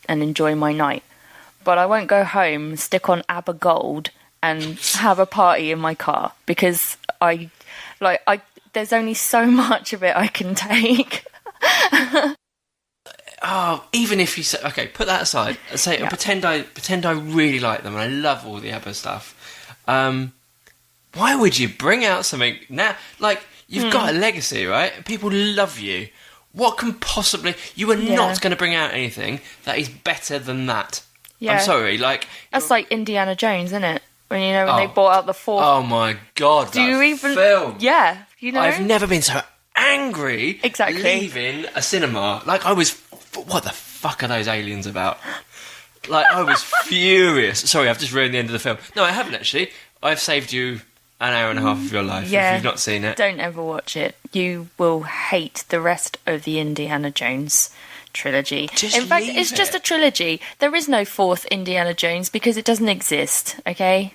and enjoy my night. But I won't go home, stick on ABBA Gold and have a party in my car because there's only so much of it I can take. Oh, even if you say, okay, put that aside. Say, pretend I really like them and I love all the ABBA stuff. Why would you bring out something now? Like, you've got a legacy, right? People love you. What can possibly... You are not going to bring out anything that is better than that. Yeah. I'm sorry, like... That's like Indiana Jones, isn't it? When they brought out the fourth... Oh my God, Do you even... film. Yeah, you know? I've never been so angry leaving a cinema. Like, I was... What the fuck are those aliens about? Like, I was furious. Sorry, I've just ruined the end of the film. No, I haven't, actually. I've saved you an hour and a half of your life if you've not seen it. Don't ever watch it. You will hate the rest of the Indiana Jones trilogy. In fact, it's just a trilogy. There is no fourth Indiana Jones because it doesn't exist, okay?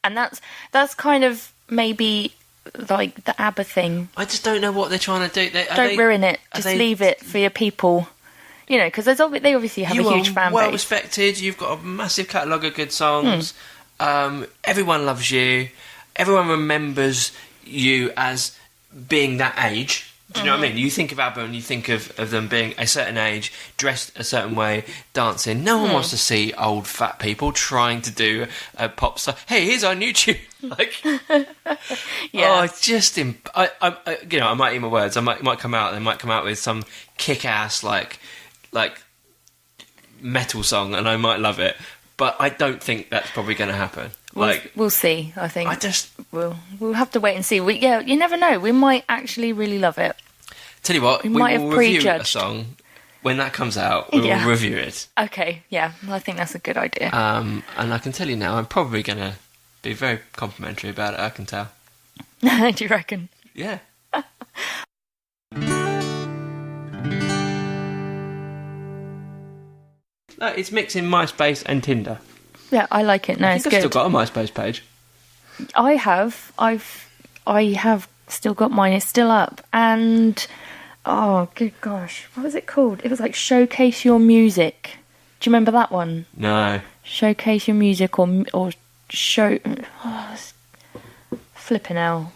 And that's kind of maybe... like the ABBA thing. I just don't know what they're trying to do. Don't ruin it. Just leave it for your people. You know, because they obviously have a huge fan base. Well respected. You've got a massive catalogue of good songs. Everyone loves you. Everyone remembers you as being that age. Do you know what I mean? You think of ABBA and you think of them being a certain age, dressed a certain way, dancing. No one wants to see old fat people trying to do a pop star. Hey, here's our new tune. Like, it's just I might eat my words. I might come out. They might come out with some kick-ass like metal song, and I might love it. But I don't think that's probably going to happen. We'll see. I think we'll have to wait and see. You never know. We might actually really love it. Tell you what, we will review a song when that comes out. We will review it. Okay, yeah, I think that's a good idea. And I can tell you now, I'm probably going to be very complimentary about it. I can tell. Do you reckon? Yeah. It's mixing MySpace and Tinder. Yeah, I like it. No, it's good. I've still got a MySpace page. I have still got mine. It's still up. And oh, good gosh, what was it called? It was like Showcase Your Music. Do you remember that one? No. Showcase Your Music or show. Oh, flipping hell.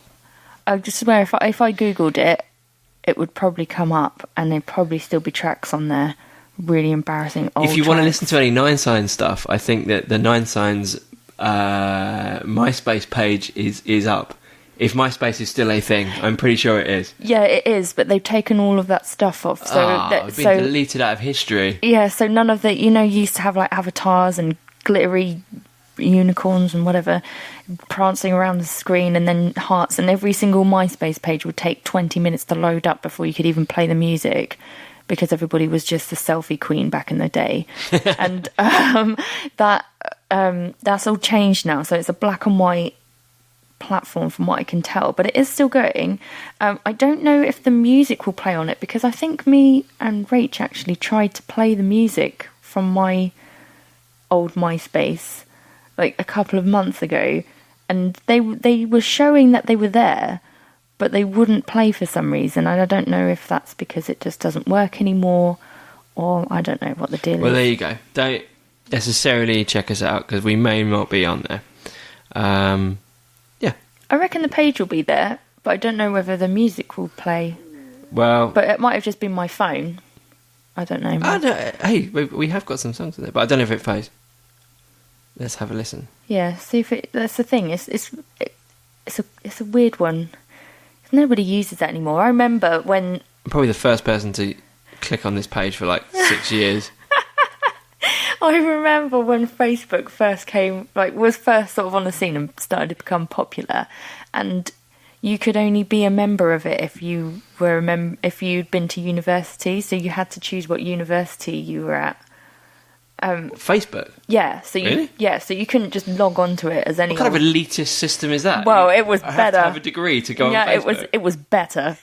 I just swear, if I googled it, it would probably come up, and there'd probably still be tracks on there. Really embarrassing old If you want to tracks. listen to any Nine Signs stuff, I think that the Nine Signs MySpace page is up. If MySpace is still a thing, I'm pretty sure it is. Yeah, it is, but they've taken all of that stuff off. So it's been deleted out of history. Yeah, so none of the, you used to have like avatars and glittery unicorns and whatever prancing around the screen, and then hearts, and every single MySpace page would take 20 minutes to load up before you could even play the music, because everybody was just the selfie queen back in the day. And that's all changed now, so it's a black and white platform from what I can tell, but it is still going. I don't know if the music will play on it, because I think me and Rach actually tried to play the music from my old MySpace like a couple of months ago, and they were showing that they were there, but they wouldn't play for some reason, and I don't know if that's because it just doesn't work anymore, or I don't know what the deal is. Well, there you go. Don't necessarily check us out, because we may not be on there. Yeah. I reckon the page will be there, but I don't know whether the music will play. Well... But it might have just been my phone. I don't know. Hey, we have got some songs in there, but I don't know if it plays. Let's have a listen. Yeah, see if it... That's the thing. It's a weird one. Nobody uses that anymore. I remember when I'm probably the first person to click on this page for like 6 years. I remember when Facebook first came, was first sort of on the scene and started to become popular, and you could only be a member of it if you were if you'd been to university, so you had to choose what university you were at. Facebook? Yeah, so Really? so you couldn't just log on to it as anyone. What kind of elitist system is that? Well, it was I have better. to have a degree to go on Facebook. it was better.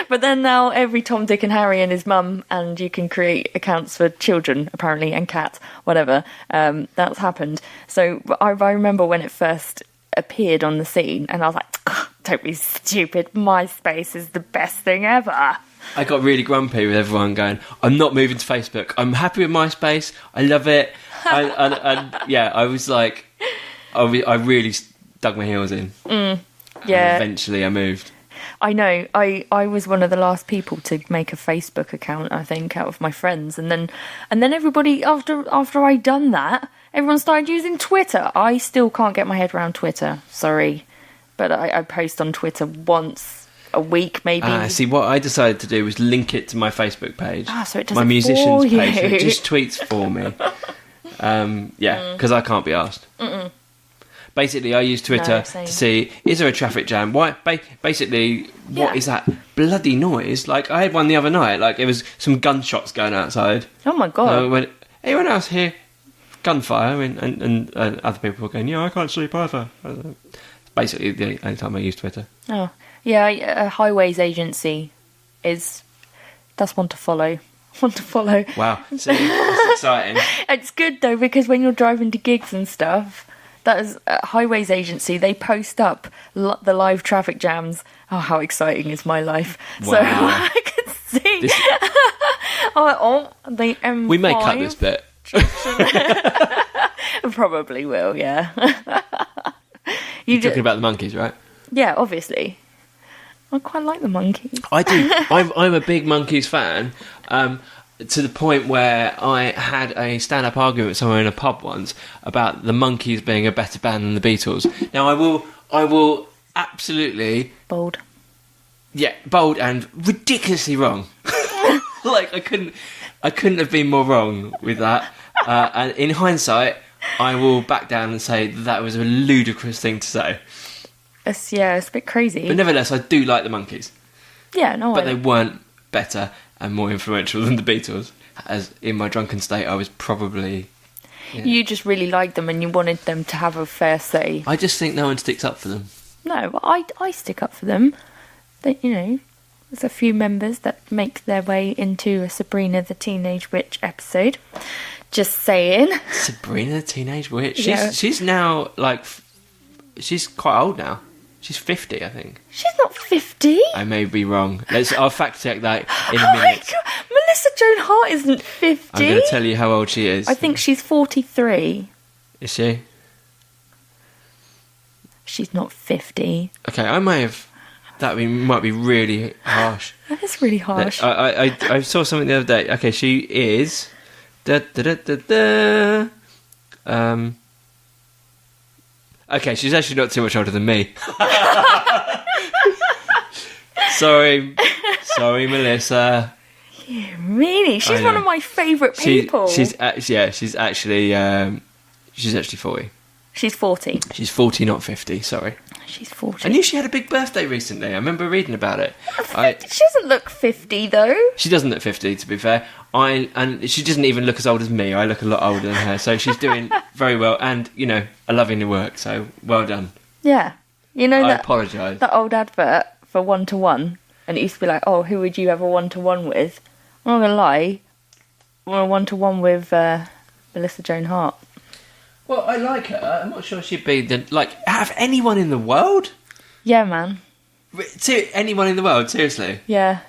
But then now every Tom, Dick and Harry and his mum, and you can create accounts for children, apparently, and cats, whatever. That's happened. So I remember when it first appeared on the scene, and I was like, don't be stupid, MySpace is the best thing ever. I got really grumpy with everyone going, I'm not moving to Facebook. I'm happy with MySpace. I love it. And yeah, I was like, I really dug my heels in. Yeah. And eventually I moved. I know. I was one of the last people to make a Facebook account, I think, out of my friends, and then everybody after I'd done that, everyone started using Twitter. I still can't get my head around Twitter. Sorry, but I post on Twitter once a week, maybe. See, what I decided to do was link it to my Facebook page. So it does my it musicians for page. So you. it just tweets for me. Because I can't be asked. Basically, I use Twitter same. to see, is there a traffic jam? Why? Basically, what is that bloody noise? Like, I had one the other night. Like, it was some gunshots going outside. Oh my god! When anyone else hear gunfire? I mean, and other people were going, yeah, I can't sleep either. Basically, the only time I use Twitter. Oh yeah, a highways agency that's one to follow. Wow, see, that's exciting. It's good though, because when you're driving to gigs and stuff, that is a highways agency. They post up the live traffic jams. Oh, how exciting is my life! Wow. So I can see. The M5. We may cut this bit. Probably will. Yeah. You're talking about the monkeys, right? Yeah, obviously. I quite like the monkeys. I do. I'm a big Monkees fan, to the point where I had a stand-up argument somewhere in a pub once about the Monkees being a better band than the Beatles. Now, I will absolutely Bold. bold and ridiculously wrong. Like I couldn't have been more wrong with that. And in hindsight, I will back down and say that was a ludicrous thing to say. It's a bit crazy. But nevertheless, I do like the Monkees. Yeah, no. But they weren't better and more influential than the Beatles. As in my drunken state, I was probably... Yeah. You just really liked them and you wanted them to have a fair say. I just think no one sticks up for them. No, but I stick up for them. That, there's a few members that make their way into a Sabrina the Teenage Witch episode. Just saying. Sabrina the Teenage Witch? Yeah. She's now, she's quite old now. She's 50, I think. She's not 50. I may be wrong. I'll fact check that in a Oh my minute. God. Melissa Joan Hart isn't 50. I'm going to tell you how old she is. I think she's 43. Is she? She's not 50. Okay, I may have... might be really harsh. That is really harsh. I saw something the other day. Okay, she is... Okay, she's actually not too much older than me. Sorry, Melissa. Really? She's one of my favourite people. She's actually 40. She's 40. She's 40, not 50. Sorry. She's 40. I knew she had a big birthday recently. I remember reading about it. She doesn't look 50 though. She doesn't look 50, to be fair. And she doesn't even look as old as me. I look a lot older than her, so she's doing very well. And I love your work, so well done. Yeah, I that apologise. that old advert for 1-to-1, and it used to be like, oh, who would you have a 1-to-1 with? I'm not gonna lie, I'm a 1-to-1 with Melissa Joan Hart. Well, I like her. I'm not sure she'd be out of anyone in the world. Yeah, man. Anyone in the world, seriously. Yeah.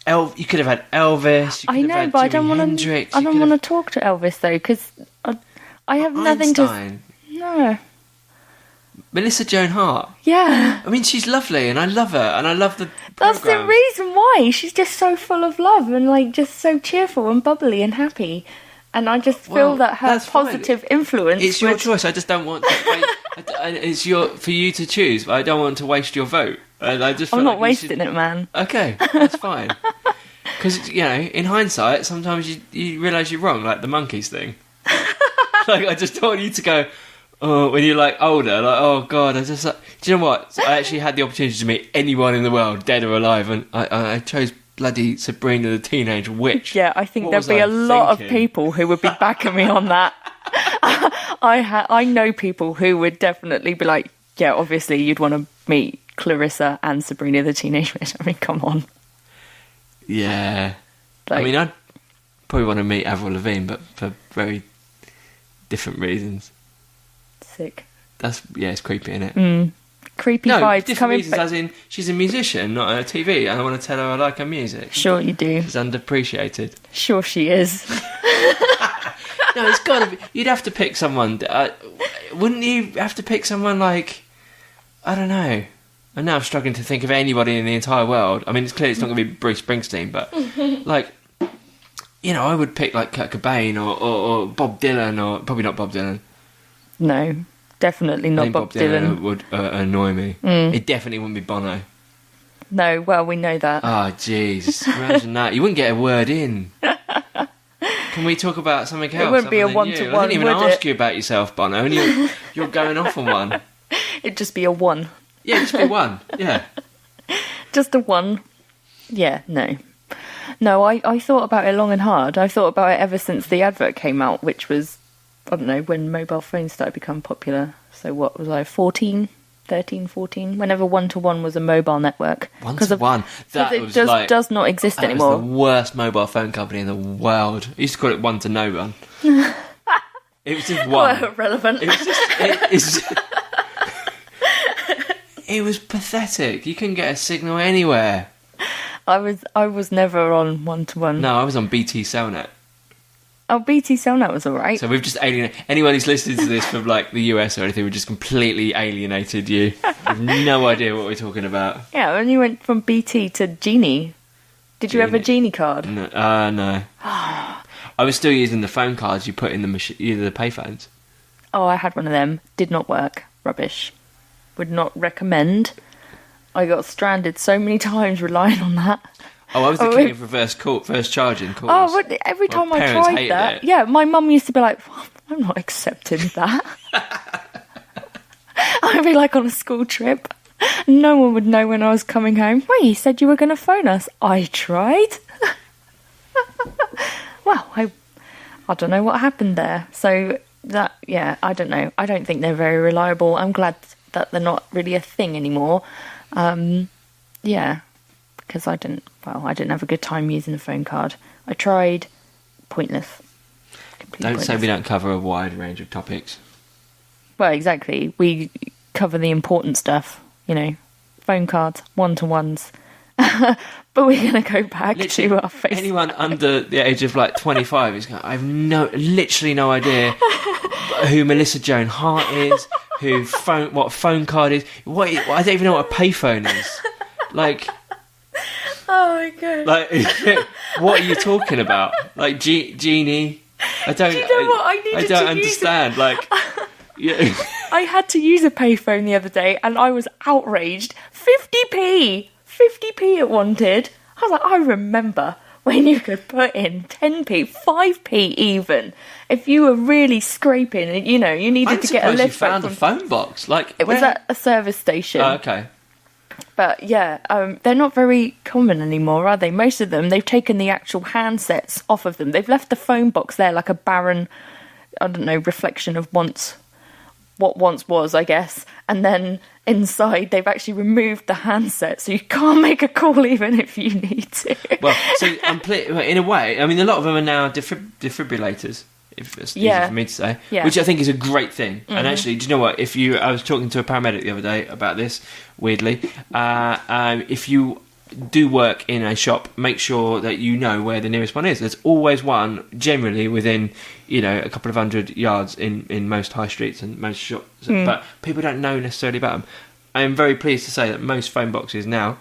You could have had Elvis. You could I have know, had but I Jimi don't want Hendrix, to. I don't want to talk to Elvis though, because I have nothing Einstein. to. No. Melissa Joan Hart. Yeah. I mean, she's lovely, and I love her, and I love the. That's the programme. reason why. She's just so full of love and just so cheerful and bubbly and happy. And I just feel that her that's fine. positive influence. It's your choice. I just don't want. And it's for you to choose, but I don't want to waste your vote. And I just I'm feel not like you wasting should- it, man. Okay, that's fine. Because, in hindsight, sometimes you realise you're wrong, like the monkeys thing. Like, I just don't want you to go, oh, when you're, like, older, like, oh, God, do you know what? I actually had the opportunity to meet anyone in the world, dead or alive, and I chose bloody Sabrina the Teenage Witch. Yeah, I think What there'd was be I a lot of thinking? people who would be backing me on that. I know people who would definitely be like, yeah, obviously you'd want to meet Clarissa and Sabrina the Teenage Witch. I mean, come on. Yeah. Like, I mean, I'd probably want to meet Avril Lavigne, but for very different reasons. sick. It's creepy, isn't it? Creepy No, vibes different coming. reasons, as in she's a musician, not a TV, and I want to tell her I like her music. Sure you do. She's underappreciated. Sure she is. No, it's got to be. You'd have to pick someone. Wouldn't you have to pick someone like? I don't know. And now I'm struggling to think of anybody in the entire world. I mean, it's clear it's not going to be Bruce Springsteen, but like, I would pick like Kurt Cobain or Bob Dylan, or probably not Bob Dylan. No, definitely I not think Bob Dylan. would annoy me. It definitely wouldn't be Bono. No, well, we know that. Oh, jeez. Imagine that. You wouldn't get a word in. Can we talk about something else? wouldn't be a other than one-to-one, you? I didn't even would ask it? you about yourself, Bono, and you're going off on one. It'd just be a one. Yeah, just be one. Yeah. Just a one. Yeah, no. No, I thought about it long and hard. I thought about it ever since the advert came out, which was, I don't know, when mobile phones started to become popular. So what was I, 13, 14? Whenever one-to-one was a mobile network. One 'Cause to of- one. That 'cause it was just like does not exist that anymore. was the worst mobile phone company in the world. I used to call it one to no one. It was just one. Well, relevant. It was just. It was pathetic. You couldn't get a signal anywhere. I was never on one-to-one. No, I was on BT Cellnet. Oh, BT Cellnet was alright. So we've just alienated anyone who's listening to this from like the US or anything. We've just completely alienated you. I've no idea what we're talking about. Yeah, when you went from BT to Genie. Did you have a Genie card? No. I was still using the phone cards you put in the the payphones. Oh, I had one of them. Did not work. Rubbish. Would not recommend. I got stranded so many times relying on that. Oh, I was the Oh, king wait. of reverse charging calls. Oh, but every My time I parents tried hated that, it. yeah, my mum used to be like, "I'm not accepting that." I'd be like on a school trip. No one would know when I was coming home. Well, you said you were going to phone us. I tried. Well, I don't know what happened there. So that, yeah, I don't know. I don't think they're very reliable. I'm glad that they're not really a thing anymore. Yeah, because I didn't have a good time using the phone card. I tried. Pointless. Completely Don't say pointless. we don't cover a wide range of topics. Well, exactly. We cover the important stuff, phone cards, one-to-ones. But we're going to go back to our face. Anyone under the age of like 25 is going, I have literally no idea who Melissa Joan Hart is, what phone card is. I don't even know what a payphone is. Like, Oh my god. like, what are you talking about? Like, Genie? I don't. Do you know what? I needed don't to use understand. Like, yeah. I had to use a payphone the other day and I was outraged. 50p! 50p it wanted. I was like, I remember when you could put in 10p, 5p even. If you were really scraping and, you needed I'm to get a surprised you lift found from... a phone box. Like, It was where- at a service station. Oh, okay. But yeah, they're not very common anymore, are they? Most of them, they've taken the actual handsets off of them. They've left the phone box there like a barren, I don't know, reflection of what once was, I guess. And then inside, they've actually removed the handset, so you can't make a call even if you need to. Well, so in a way, I mean, a lot of them are now defibrillators, if it's easy Yeah. for me to say, Yeah. which I think is a great thing. And actually, do you know what? I was talking to a paramedic the other day about this, weirdly. If you do work in a shop, make sure that you know where the nearest one is. There's always one, generally within, a couple of 100 yards in most high streets and most shops. But people don't know necessarily about them. I am very pleased to say that most phone boxes now,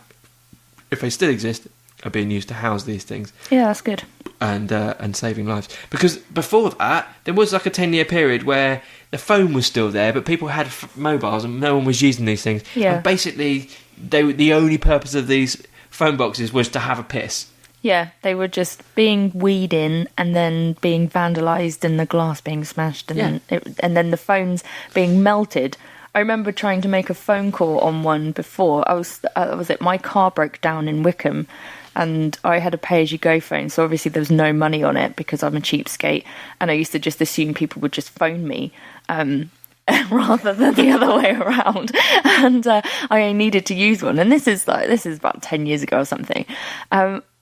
if they still exist, are being used to house these things. Yeah, that's good. and saving lives. Because before that, there was like a 10-year period where the phone was still there, but people had mobiles and no one was using these things. Yeah. And basically, the only purpose of these phone boxes was to have a piss. Yeah, they were just being weed in and then being vandalised and the glass being smashed and then the phones being melted. I remember trying to make a phone call on one before. I was my car broke down in Wickham and I had a pay-as-you-go phone, so obviously there was no money on it because I'm a cheapskate, and I used to just assume people would just phone me rather than the other way around. And I needed to use one, and this is about 10 years ago or something.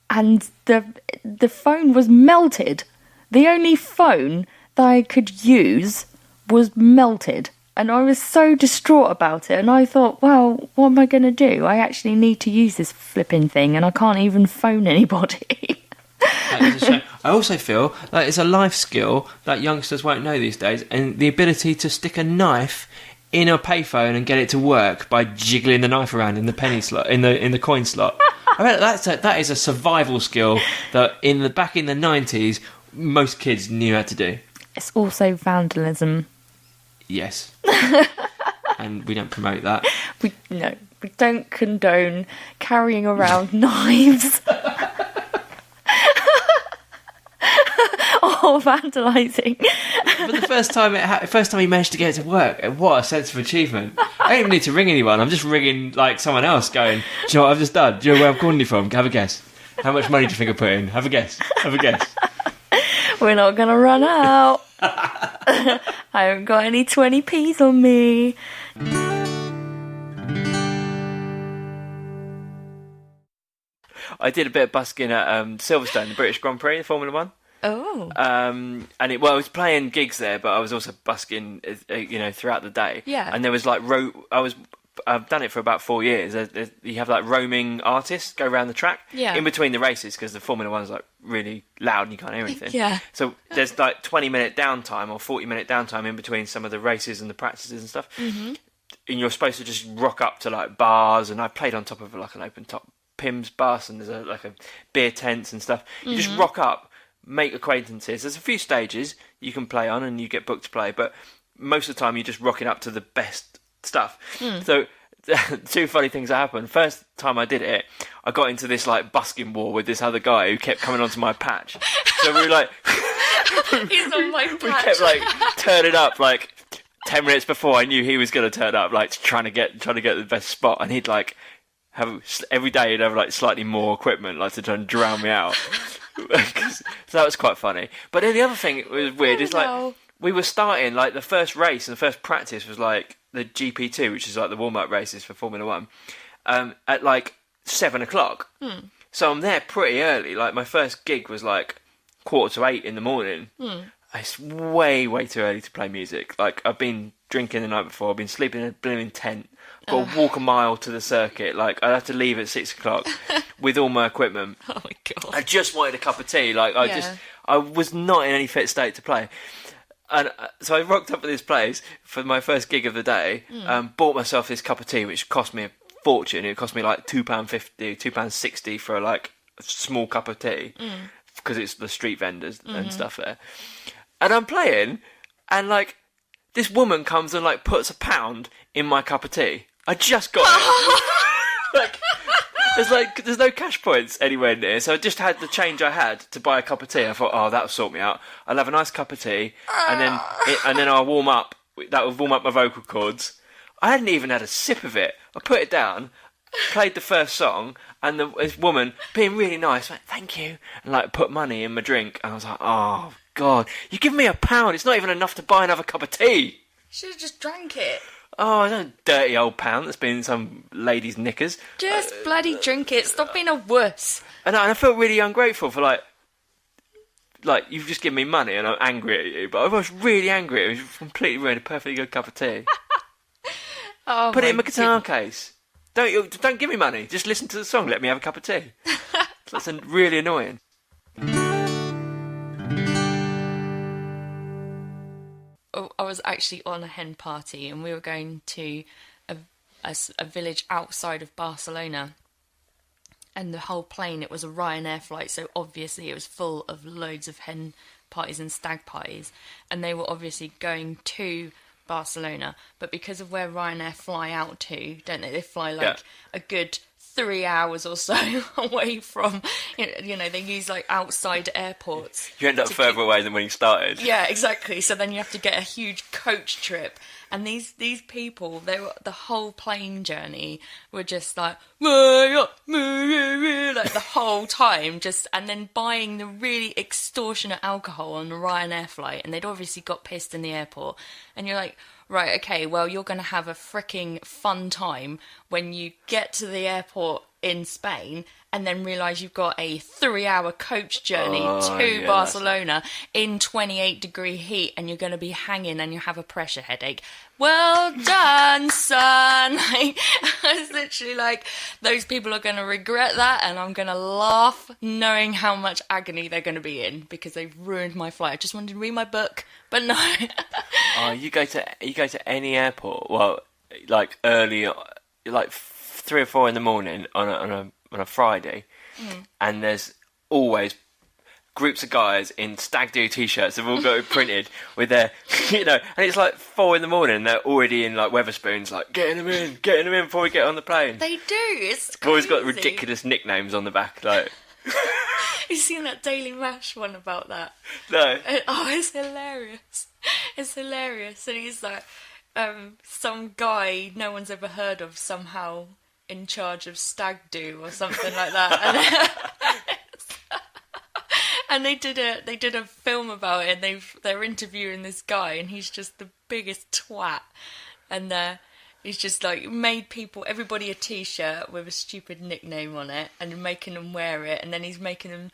And the phone was melted. The only phone that I could use was melted. And I was so distraught about it. And I thought, well, what am I going to do? I actually need to use this flipping thing and I can't even phone anybody. That is a shame. I also feel that it's a life skill that youngsters won't know these days, and the ability to stick a knife in a payphone and get it to work by jiggling the knife around in the penny slot, in the coin slot. I mean, that is a survival skill that back in the 90s most kids knew how to do. It's also vandalism. Yes. And we don't promote that. We don't condone carrying around knives or vandalising. But the first time he managed to get it to work, what a sense of achievement. I don't even need to ring anyone. I'm just ringing like someone else going, do you know what I've just done? Do you know where I'm calling you from? Have a guess. How much money do you think I put in? Have a guess. Have a guess. We're not going to run out. I haven't got any 20p's on me. I did a bit of busking at Silverstone, the British Grand Prix, the Formula 1. Oh. And I was playing gigs there, but I was also busking, throughout the day. Yeah. And there was like I've done it for about 4 years. You have like roaming artists go around the track in between the races because the Formula 1's like really loud and you can't hear anything. Yeah. So there's like 20-minute downtime or 40-minute downtime in between some of the races and the practices and stuff. Mm-hmm. And you're supposed to just rock up to like bars, and I played on top of like an open top Pim's bus, and there's a beer tents and stuff. You just rock up, make acquaintances. There's a few stages you can play on and you get booked to play, but most of the time you're just rocking up to the best stuff. So two funny things that happened. First time I did it, I got into this like busking war with this other guy who kept coming onto my patch. So we were like He's on my patch. we kept like turning up like 10 minutes before I knew he was going to turn up, like trying to get the best spot, and he'd like every day he'd have like slightly more equipment like to try and drown me out. So that was quite funny. But then the other thing that was weird is like we were starting like the first race and the first practice was like the GP2, which is like the warm-up races for Formula 1, at like 7:00. So I'm there pretty early. Like my first gig was like 7:45 in the morning. It's way too early to play music. Like I've been drinking the night before, I've been sleeping in a blooming tent, I've got to walk a mile to the circuit, like I'd have to leave at 6:00 with all my equipment. Oh my god. I just wanted a cup of tea, like I was not in any fit state to play. And so I rocked up at this place for my first gig of the day, bought myself this cup of tea, which cost me a fortune. It cost me like £2.50, £2.60 for like a small cup of tea, because it's the street vendors and stuff there. And I'm playing, and like this woman comes and like puts £1 in my cup of tea. I just got it. There's no cash points anywhere near, so I just had the change I had to buy a cup of tea. I thought, oh, that'll sort me out. I'll have a nice cup of tea, and then I'll warm up. That will warm up my vocal cords. I hadn't even had a sip of it. I put it down, played the first song, and this woman, being really nice, went, thank you, and like put money in my drink. And I was like, oh god, you give me £1. It's not even enough to buy another cup of tea. Should have just drank it. Oh, it's a dirty old pound that's been in some lady's knickers. Just bloody drink it. Stop being a wuss. And I felt really ungrateful for like you've just given me money and I'm angry at you. But I was really angry. It was completely ruined a perfectly good cup of tea. Put it in my guitar case. Don't give me money. Just listen to the song. Let me have a cup of tea. That's really annoying. I was actually on a hen party and we were going to a village outside of Barcelona, and the whole plane, it was a Ryanair flight, so obviously it was full of loads of hen parties and stag parties, and they were obviously going to Barcelona, but because of where Ryanair fly out to, don't they? They fly like a good 3 hours or so away from, you know, they use like outside airports. You end up further away than when you started. Yeah, exactly. So then you have to get a huge coach trip. And these people, the whole plane journey were just like the whole time, and then buying the really extortionate alcohol on the Ryanair flight, and they'd obviously got pissed in the airport. And you're like, right, okay, well, you're going to have a freaking fun time when you get to the airport in Spain and then realise you've got a 3-hour coach journey to Barcelona in 28-degree heat, and you're going to be hanging and you have a pressure headache. Well done, son. Like, I was literally like, those people are going to regret that, and I'm going to laugh knowing how much agony they're going to be in because they've ruined my flight. I just wanted to read my book, but no. You go to any airport, well, like early, like 3 or 4 in the morning on a Friday, and there's always groups of guys in stag do t-shirts. They've all got it printed with their, you know, and it's like 4 in the morning. And they're already in like Weatherspoons, like getting them in before we get on the plane. They do. It's crazy. They've always got ridiculous nicknames on the back, like. You've seen that Daily Mash one about that? No. Oh, it's hilarious. It's hilarious. And he's like, some guy no one's ever heard of somehow in charge of stag do or something like that. And they did a film about it, and they're interviewing this guy, and he's just the biggest twat. And he's just like made everybody a t-shirt with a stupid nickname on it, and making them wear it, and then he's making them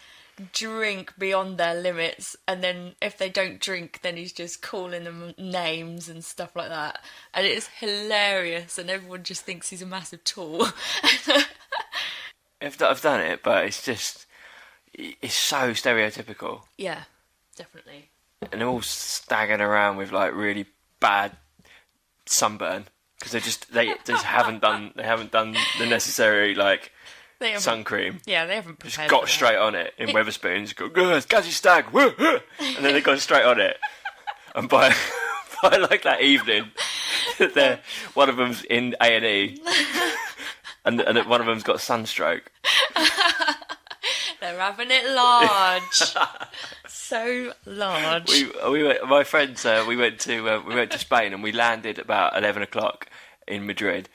drink beyond their limits, and then if they don't drink, then he's just calling them names and stuff like that, and it's hilarious, and everyone just thinks he's a massive tool. I've done it, but it's so stereotypical. Yeah, definitely. And they're all staggering around with like really bad sunburn because they just haven't done the necessary like sun cream. Yeah, they haven't just prepared. Got straight on it in Weatherspoons. Go, Gazzy stag, woo, woo, and then they got straight on it. And by like that evening, one of them's in A&E, and one of them's got sunstroke. They're having it large, so large. We went, my friends. We went to Spain, and we landed about 11 o'clock in Madrid.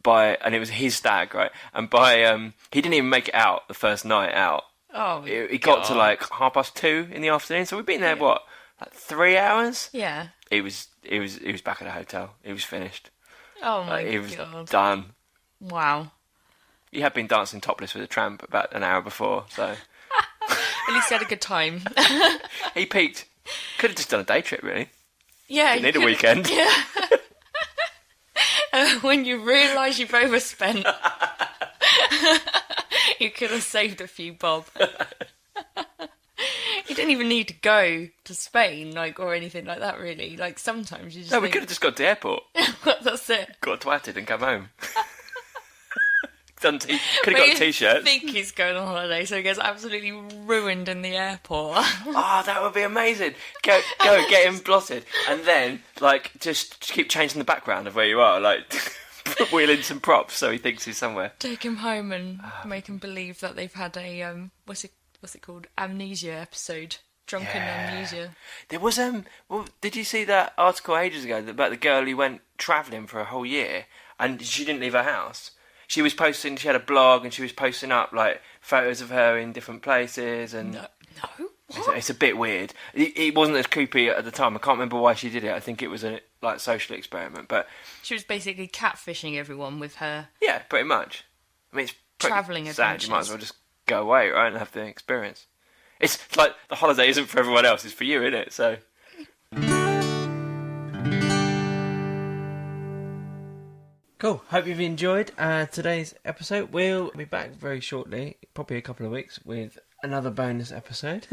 And it was his stag, right? And he didn't even make it out the first night out. Oh, he got to like 2:30 in the afternoon. So we've been there like 3 hours. Yeah. He was back at the hotel. He was finished. Oh my god. He was done. Wow. He had been dancing topless with a tramp about an hour before, so at least he had a good time. He peaked. Could have just done a day trip, really. Yeah. Didn't need a weekend. Yeah. When you realise you've overspent, you could have saved a few bob. You didn't even need to go to Spain, like, or anything like that, really. Like, sometimes you just we could have just got to the airport. That's it. Got twatted and come home. Could have got a t-shirt. I think he's going on holiday, so he gets absolutely ruined in the airport. Oh, that would be amazing. Go, get him blotted, and then like just keep changing the background of where you are, like wheel in some props so he thinks he's somewhere. Take him home and make him believe that they've had a what's it called, amnesia episode, drunken amnesia. There was well, did you see that article ages ago about the girl who went travelling for a whole year and she didn't leave her house? She had a blog and she was posting up like photos of her in different places and no. It's a bit weird. It wasn't as creepy at the time. I can't remember why she did it. I think it was a like social experiment, but she was basically catfishing everyone with her. Yeah, pretty much. I mean, it's pretty travelling sad. adventures. You might as well just go away, right, and have the experience. It's like the holiday isn't for everyone else; it's for you, isn't it? So. Cool. Hope you've enjoyed today's episode. We'll be back very shortly, probably a couple of weeks, with another bonus episode.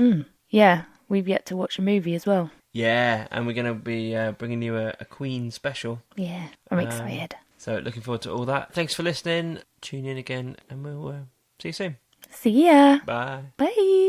Yeah, we've yet to watch a movie as well. Yeah, and we're going to be bringing you a Queen special. Yeah, I'm excited. So looking forward to all that. Thanks for listening. Tune in again, and we'll see See you soon. See ya. Bye. Bye.